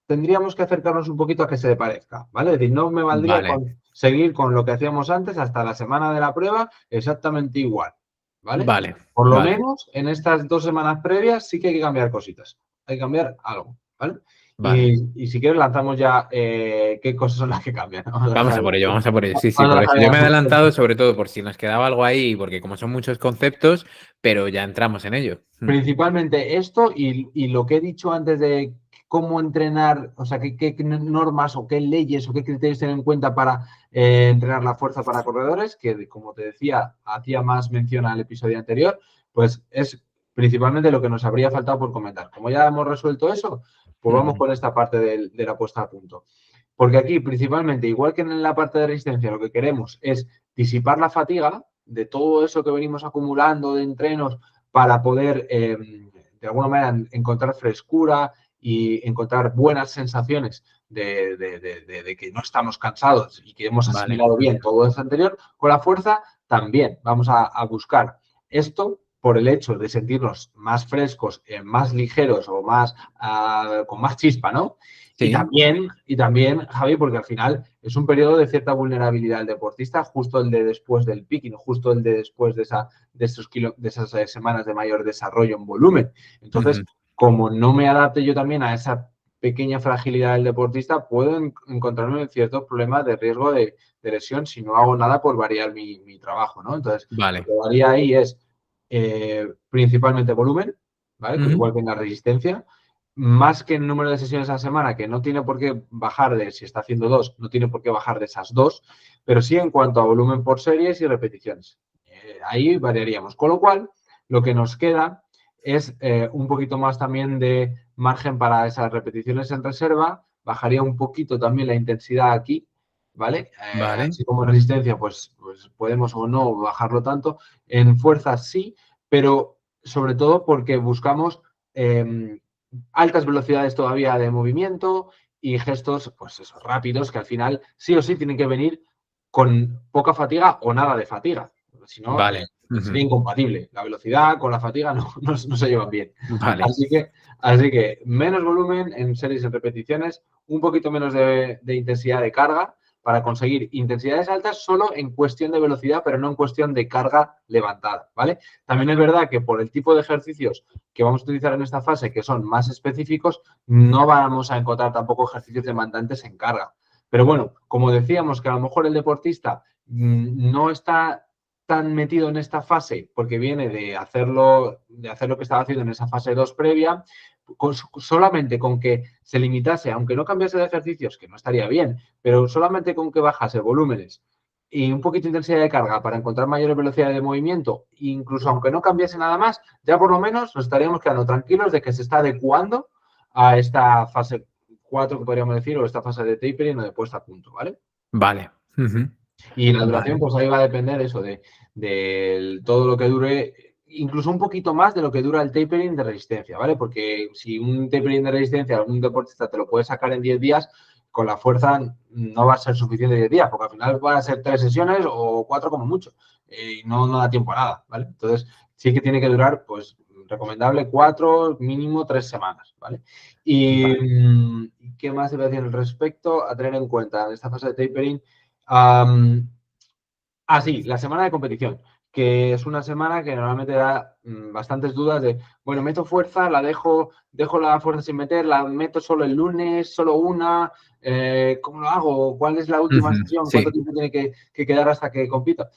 tendríamos que acercarnos un poquito a que se le parezca, ¿vale? Es decir, no me valdría Vale, con seguir con lo que hacíamos antes hasta la semana de la prueba exactamente igual, ¿vale? vale, Por lo vale, menos en estas 2 semanas previas sí que hay que cambiar cositas, hay que cambiar algo, ¿vale? vale. Y si quieres lanzamos ya qué cosas son las que cambian. Vamos a Vamos dejar, a por ello, vamos a por ello. Sí, sí, vamos a porque dejar yo me he el adelantado suspense. sobre todo por si nos quedaba algo ahí, porque como son muchos conceptos, pero ya entramos en ello. Principalmente esto y lo que he dicho antes de cómo entrenar, o sea, qué normas o qué leyes o qué criterios tener en cuenta para entrenar la fuerza para corredores, que como te decía, hacía más mención al episodio anterior, pues es principalmente lo que nos habría faltado por comentar. Como ya hemos resuelto eso, pues vamos con esta parte de la puesta a punto. Porque aquí, principalmente, igual que en la parte de resistencia, lo que queremos es disipar la fatiga de todo eso que venimos acumulando de entrenos para poder, de alguna manera, encontrar frescura y encontrar buenas sensaciones de que no estamos cansados y que hemos Vale, asimilado bien todo eso anterior, con la fuerza también vamos a buscar esto por el hecho de sentirnos más frescos, más ligeros o más con más chispa, ¿no? sí, Y también, Javi, porque al final es un periodo de cierta vulnerabilidad del deportista, justo el de después del picking, justo el de después de esas semanas de mayor desarrollo en volumen. Entonces, como no me adapte yo también a esa pequeña fragilidad del deportista, puedo encontrarme en ciertos problemas de riesgo de lesión si no hago nada por variar mi trabajo, ¿no? Entonces, lo vale. que varía ahí es principalmente volumen, ¿vale? Ujú. Igual que en la resistencia, más que el número de sesiones a la semana, que no tiene por qué bajar de, si está haciendo dos, no tiene por qué bajar de esas dos, pero sí en cuanto a volumen por series y repeticiones. Ahí variaríamos. Con lo cual, lo que nos queda es un poquito más también de margen para esas repeticiones en reserva, bajaría un poquito también la intensidad aquí, ¿vale? Vale, Así como en resistencia, pues podemos o no bajarlo tanto. En fuerza sí, pero sobre todo porque buscamos altas velocidades todavía de movimiento y gestos, pues esos rápidos que al final sí o sí tienen que venir con poca fatiga o nada de fatiga. Si no, vale, sería incompatible. La velocidad con la fatiga no se llevan bien. vale, Así que, así que menos volumen en series y repeticiones, un poquito menos de intensidad de carga para conseguir intensidades altas solo en cuestión de velocidad, pero no en cuestión de carga levantada, ¿vale? También es verdad que por el tipo de ejercicios que vamos a utilizar en esta fase, que son más específicos, no vamos a encontrar tampoco ejercicios demandantes en carga. Pero bueno, como decíamos que a lo mejor el deportista no está tan metido en esta fase porque viene de hacer lo que estaba haciendo en esa fase 2 previa, solamente con que se limitase, aunque no cambiase de ejercicios, que no estaría bien, pero solamente con que bajase volúmenes y un poquito de intensidad de carga para encontrar mayores velocidades de movimiento, incluso aunque no cambiase nada más, ya por lo menos nos estaríamos quedando tranquilos de que se está adecuando a esta fase 4 que podríamos decir, o esta fase de tapering o de puesta a punto, ¿vale? vale. Y la duración, Vale, pues ahí va a depender eso, de todo lo que dure, incluso un poquito más de lo que dura el tapering de resistencia, ¿vale? Porque si un tapering de resistencia, algún deportista te lo puede sacar en 10 días, con la fuerza no va a ser suficiente 10 días, porque al final van a ser 3 sesiones o 4 como mucho, y no da tiempo a nada, ¿vale? Entonces, sí que tiene que durar, pues, recomendable 4, mínimo 3 semanas, ¿vale? Y vale. ¿qué más se va a decir al respecto? A tener en cuenta en esta fase de tapering. Um, sí, la semana de competición, que es una semana que normalmente da bastantes dudas de, bueno, meto fuerza, dejo la fuerza sin meter, la meto solo el lunes, solo una, ¿cómo lo hago? ¿Cuál es la última sesión? ¿Cuánto Sí, tiempo tiene que quedar hasta que compita?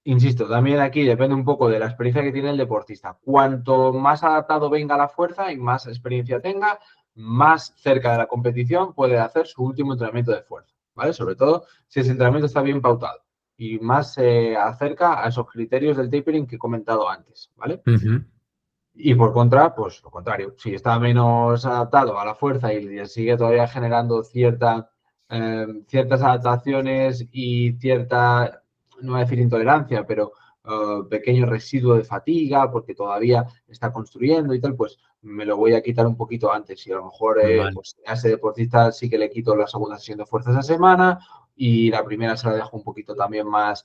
Insisto, también aquí depende un poco de la experiencia que tiene el deportista. Cuanto más adaptado venga a la fuerza y más experiencia tenga, más cerca de la competición puede hacer su último entrenamiento de fuerza, ¿vale? Sobre todo si ese entrenamiento está bien pautado y más se acerca a esos criterios del tapering que he comentado antes, ¿vale? Y por contra, pues lo contrario, si está menos adaptado a la fuerza y sigue todavía generando ciertas adaptaciones y cierta, no voy a decir intolerancia, pero pequeño residuo de fatiga porque todavía está construyendo y tal, pues me lo voy a quitar un poquito antes. Y a lo mejor vale. pues a ese deportista sí que le quito la segunda sesión de fuerza esa semana y la primera se la dejo un poquito también más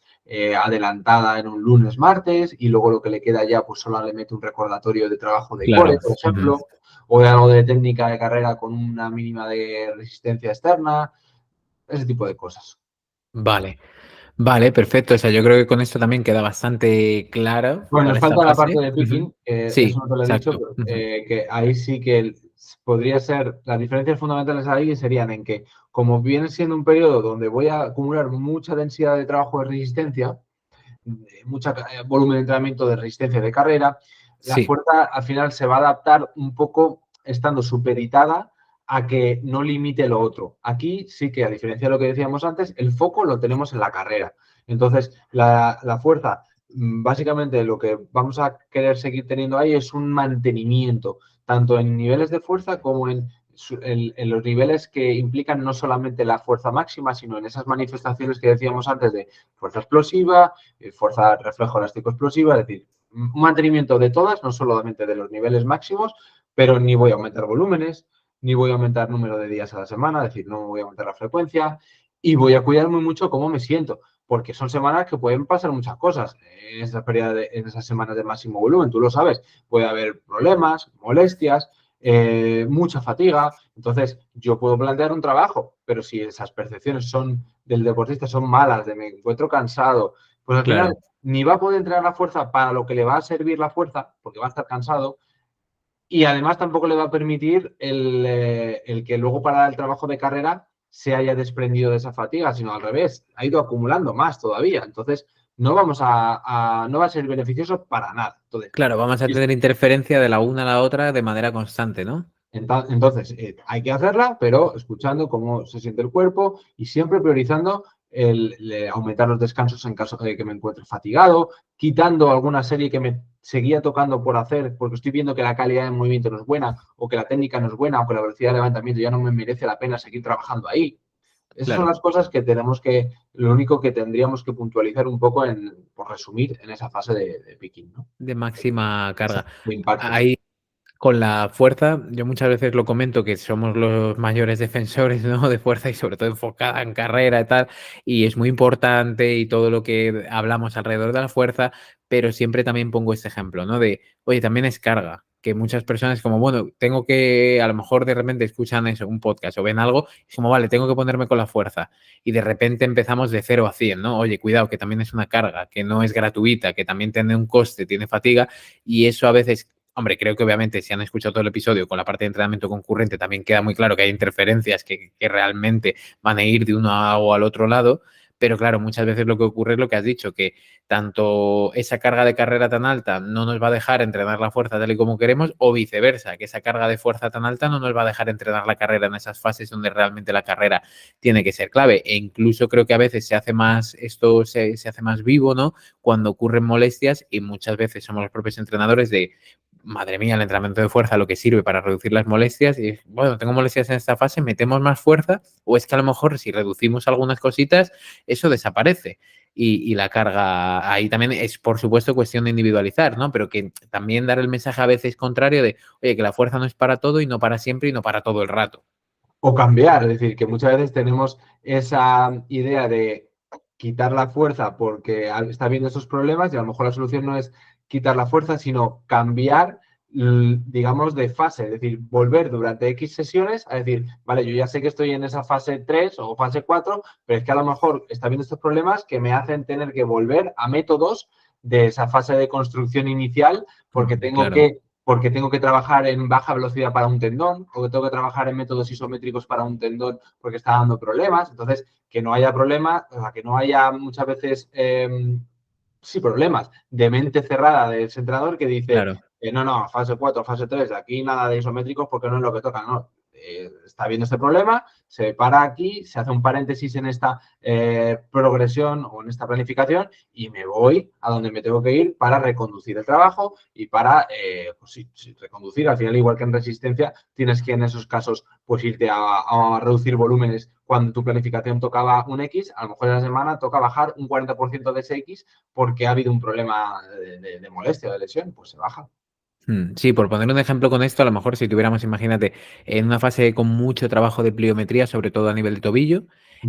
adelantada en un lunes, martes, y luego lo que le queda ya, pues solo le meto un recordatorio de trabajo de core, Claro. por Ujú. ejemplo, o de algo de técnica de carrera con una mínima de resistencia externa, ese tipo de cosas. Vale. Vale, perfecto. O sea, yo creo que con esto también queda bastante claro Bueno, nos para esta falta la parte fase. de Ujú. picking, que eso Sí, no te lo he dicho, exacto. pero, Ujú. que ahí sí que podría ser, las diferencias fundamentales ahí serían en que, como viene siendo un periodo donde voy a acumular mucha densidad de trabajo de resistencia, mucha volumen de entrenamiento de resistencia de carrera, la Sí, fuerza al final se va a adaptar un poco estando supeditada a que no limite lo otro. Aquí sí que, a diferencia de lo que decíamos antes, el foco lo tenemos en la carrera. Entonces, la fuerza, básicamente lo que vamos a querer seguir teniendo ahí es un mantenimiento, tanto en niveles de fuerza como en los niveles que implican no solamente la fuerza máxima, sino en esas manifestaciones que decíamos antes de fuerza explosiva, fuerza reflejo elástico explosiva, es decir, un mantenimiento de todas, no solamente de los niveles máximos, pero ni voy a aumentar volúmenes, ni voy a aumentar número de días a la semana, es decir, no voy a aumentar la frecuencia y voy a cuidar muy mucho cómo me siento, porque son semanas que pueden pasar muchas cosas en esas semanas de máximo volumen, tú lo sabes, puede haber problemas, molestias, mucha fatiga. Entonces, yo puedo plantear un trabajo, pero si esas percepciones son del deportista son malas, de me encuentro cansado, pues al final claro, ni va a poder entrenar la fuerza para lo que le va a servir la fuerza, porque va a estar cansado, y además tampoco le va a permitir el que luego para el trabajo de carrera se haya desprendido de esa fatiga, sino al revés, ha ido acumulando más todavía. Entonces, no va a ser beneficioso para nada. Entonces, claro, vamos a tener interferencia de la una a la otra de manera constante, ¿no? Entonces, hay que hacerla, pero escuchando cómo se siente el cuerpo y siempre priorizando aumentar los descansos en caso de que me encuentre fatigado, quitando alguna serie que me seguía tocando por hacer porque estoy viendo que la calidad de movimiento no es buena o que la técnica no es buena o que la velocidad de levantamiento ya no me merece la pena seguir trabajando ahí. Esas son Claro, las cosas que lo único que tendríamos que puntualizar un poco por resumir, en esa fase de picking, ¿no? de máxima carga. De impacto. Ahí con la fuerza, yo muchas veces lo comento que somos los mayores defensores, ¿no? De fuerza y sobre todo enfocada en carrera y tal, y es muy importante y todo lo que hablamos alrededor de la fuerza, pero siempre también pongo este ejemplo, ¿no? De, oye, también es carga, que muchas personas como, bueno, tengo que, a lo mejor de repente escuchan eso, un podcast o ven algo, es como, vale, tengo que ponerme con la fuerza, y de repente empezamos de 0 a 100, ¿no? Oye, cuidado, que también es una carga, que no es gratuita, que también tiene un coste, tiene fatiga, y eso a veces. Hombre, creo que obviamente si han escuchado todo el episodio con la parte de entrenamiento concurrente también queda muy claro que hay interferencias que realmente van a ir de uno o al otro lado, pero claro, muchas veces lo que ocurre es lo que has dicho, que tanto esa carga de carrera tan alta no nos va a dejar entrenar la fuerza tal y como queremos, o viceversa, que esa carga de fuerza tan alta no nos va a dejar entrenar la carrera en esas fases donde realmente la carrera tiene que ser clave. E incluso creo que a veces se hace más, esto se hace más vivo, ¿no? Cuando ocurren molestias y muchas veces somos los propios entrenadores de madre mía, el entrenamiento de fuerza lo que sirve para reducir las molestias y bueno, tengo molestias en esta fase, metemos más fuerza o es que a lo mejor si reducimos algunas cositas, eso desaparece. Y la carga ahí también es, por supuesto, cuestión de individualizar, ¿no? Pero que también dar el mensaje a veces contrario de, oye, que la fuerza no es para todo y no para siempre y no para todo el rato. O cambiar, es decir, que muchas veces tenemos esa idea de quitar la fuerza porque está habiendo esos problemas y a lo mejor la solución no es quitar la fuerza, sino cambiar, digamos, de fase, es decir, volver durante X sesiones a decir, vale, yo ya sé que estoy en esa fase 3 o fase 4, pero es que a lo mejor está habiendo estos problemas que me hacen tener que volver a métodos de esa fase de construcción inicial Claro, porque tengo que trabajar en baja velocidad para un tendón, o que tengo que trabajar en métodos isométricos para un tendón porque está dando problemas. Entonces, que no haya problemas, o sea, que no haya muchas veces, sí, problemas de mente cerrada del entrenador que dice, claro. no, fase 4 fase 3 aquí nada de isométricos porque no es lo que toca, no. Está viendo este problema, se para aquí, se hace un paréntesis en esta progresión o en esta planificación y me voy a donde me tengo que ir para reconducir el trabajo y para, pues sí, reconducir. Al final, igual que en resistencia, tienes que en esos casos pues irte a reducir volúmenes cuando tu planificación tocaba un X, a lo mejor en la semana toca bajar un 40% de ese X porque ha habido un problema de molestia o de lesión, pues se baja. Sí, por poner un ejemplo con esto, a lo mejor si tuviéramos, imagínate, en una fase con mucho trabajo de pliometría, sobre todo a nivel de tobillo,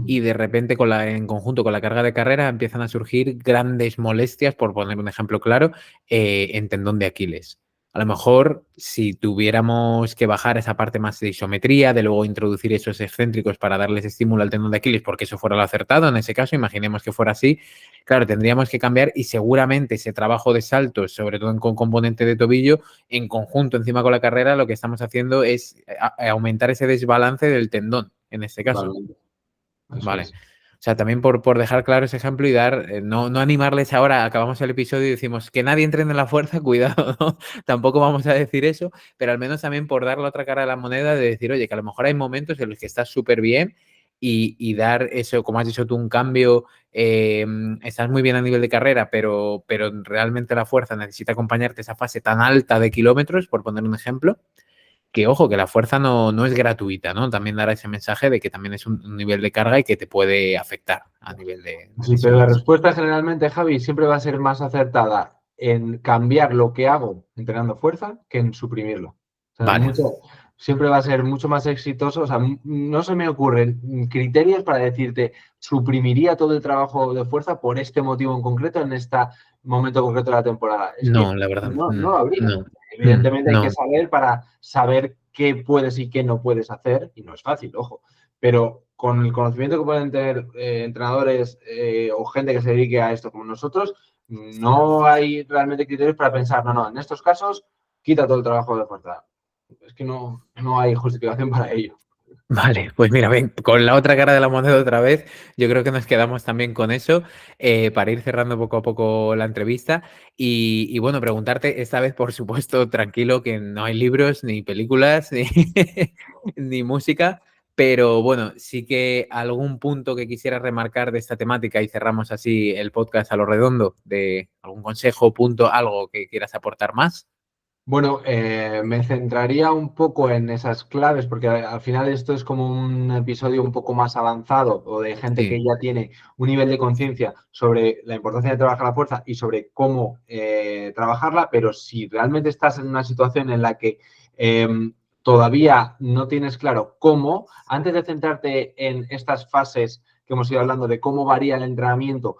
y de repente en conjunto con la carga de carrera empiezan a surgir grandes molestias, por poner un ejemplo claro, en tendón de Aquiles. A lo mejor si tuviéramos que bajar esa parte más de isometría, de luego introducir esos excéntricos para darles estímulo al tendón de Aquiles, porque eso fuera lo acertado, en ese caso, imaginemos que fuera así, claro, tendríamos que cambiar y seguramente ese trabajo de saltos, sobre todo con componente de tobillo, en conjunto encima con la carrera, lo que estamos haciendo es aumentar ese desbalance del tendón, en este caso. Totalmente. Eso Vale. es. O sea, también por dejar claro ese ejemplo y dar, no animarles ahora, acabamos el episodio y decimos que nadie entrene en la fuerza, cuidado, ¿no? Tampoco vamos a decir eso, pero al menos también por dar la otra cara de la moneda de decir, oye, que a lo mejor hay momentos en los que estás súper bien y dar eso, como has dicho tú, un cambio, estás muy bien a nivel de carrera, pero realmente la fuerza necesita acompañarte esa fase tan alta de kilómetros, por poner un ejemplo, que ojo, que la fuerza no es gratuita, ¿no? También dará ese mensaje de que también es un nivel de carga y que te puede afectar a nivel de Sí, pero la lesiones. respuesta generalmente, Javi, siempre va a ser más acertada en cambiar lo que hago entrenando fuerza que en suprimirlo. O sea, Vale, siempre va a ser mucho más exitoso. O sea, no se me ocurren criterios para decirte suprimiría todo el trabajo de fuerza por este motivo en concreto, en este momento concreto de la temporada. Es que no, la verdad, no lo habría. no, Evidentemente hay que no. saber para saber qué puedes y qué no puedes hacer, y no es fácil, ojo, pero con el conocimiento que pueden tener entrenadores o gente que se dedique a esto como nosotros, no hay realmente criterios para pensar, no, en estos casos quita todo el trabajo de fuerza. Es que no hay justificación para ello. Vale, pues mira, ven, con la otra cara de la moneda otra vez, yo creo que nos quedamos también con eso para ir cerrando poco a poco la entrevista y bueno, preguntarte esta vez, por supuesto, tranquilo, que no hay libros, ni películas, ni, ni música, pero bueno, sí que algún punto que quisieras remarcar de esta temática y cerramos así el podcast a lo redondo, de algún consejo, punto, algo que quieras aportar más. Bueno, me centraría un poco en esas claves, porque al final esto es como un episodio un poco más avanzado o de gente que Sí, ya tiene un nivel de conciencia sobre la importancia de trabajar la fuerza y sobre cómo trabajarla, pero si realmente estás en una situación en la que eh, todavía no tienes claro cómo, antes de centrarte en estas fases que hemos ido hablando de cómo varía el entrenamiento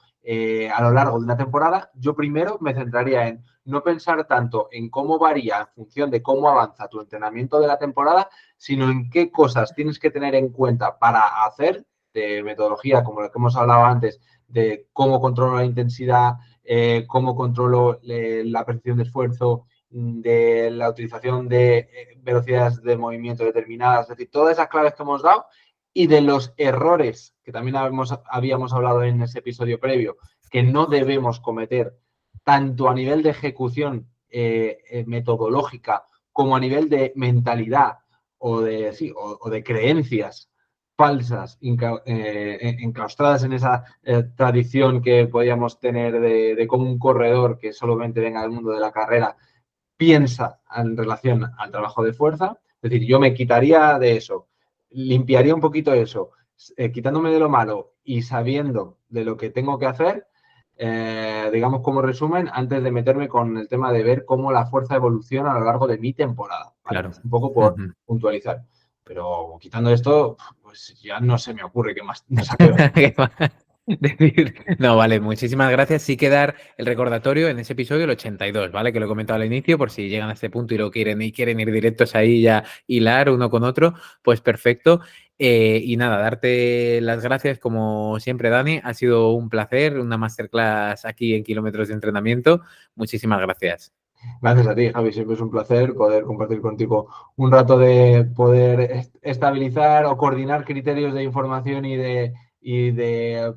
a lo largo de una temporada, yo primero me centraría en no pensar tanto en cómo varía en función de cómo avanza tu entrenamiento de la temporada, sino en qué cosas tienes que tener en cuenta para hacer de metodología, como la que hemos hablado antes, de cómo controlo la intensidad, cómo controlo la percepción de esfuerzo, de la utilización de velocidades de movimiento determinadas, es decir, todas esas claves que hemos dado y de los errores que también habíamos hablado en ese episodio previo, que no debemos cometer tanto a nivel de ejecución metodológica como a nivel de mentalidad o de creencias falsas enclaustradas en esa tradición que podíamos tener de cómo un corredor que solamente venga del mundo de la carrera piensa en relación al trabajo de fuerza. Es decir, yo me quitaría de eso, limpiaría un poquito eso, quitándome de lo malo y sabiendo de lo que tengo que hacer, digamos como resumen, antes de meterme con el tema de ver cómo la fuerza evoluciona a lo largo de mi temporada, ¿vale? claro. Es un poco por puntualizar. Pero quitando esto, pues ya no se me ocurre qué más nos ha quedado. Decir, no, vale, muchísimas gracias. Sí que dar el recordatorio en ese episodio, el 82, ¿vale? Que lo he comentado al inicio, por si llegan a este punto y lo quieren ir directos ahí ya hilar uno con otro, pues perfecto. Y nada, darte las gracias como siempre, Dani. Ha sido un placer, una masterclass aquí en Kilómetros de Entrenamiento. Muchísimas gracias. Gracias a ti, Javi. Siempre es un placer poder compartir contigo un rato de poder estabilizar o coordinar criterios de información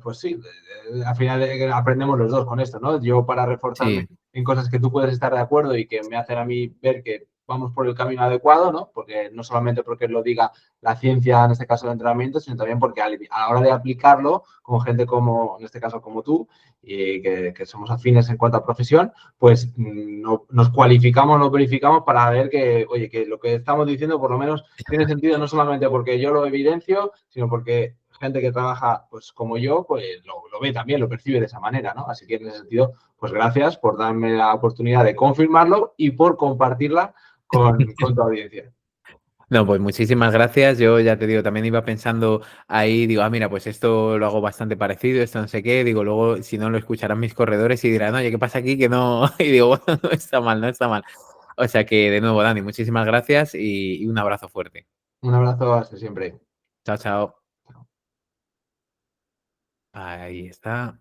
pues sí, al final aprendemos los dos con esto, ¿no? Yo para reforzarme Sí, en cosas que tú puedes estar de acuerdo y que me hacen a mí ver que vamos por el camino adecuado, ¿no? Porque no solamente porque lo diga la ciencia, en este caso el entrenamiento, sino también porque a la hora de aplicarlo, con gente como, en este caso como tú, y que somos afines en cuanto a profesión, pues nos cualificamos, nos verificamos para ver que, oye, que lo que estamos diciendo por lo menos tiene sentido no solamente porque yo lo evidencio, sino porque gente que trabaja pues como yo, pues lo ve también, lo percibe de esa manera, ¿no? Así que en ese sentido, pues gracias por darme la oportunidad de confirmarlo y por compartirla con tu audiencia. No, pues muchísimas gracias. Yo ya te digo, también iba pensando ahí, digo, ah, mira, pues esto lo hago bastante parecido, esto no sé qué. Digo, luego, si no, lo escucharán mis corredores y dirán, oye, ¿qué pasa aquí? Que no. Y digo, bueno, no está mal, no está mal. O sea que, de nuevo, Dani, muchísimas gracias y un abrazo fuerte. Un abrazo, hasta siempre. Chao, chao. Ahí está.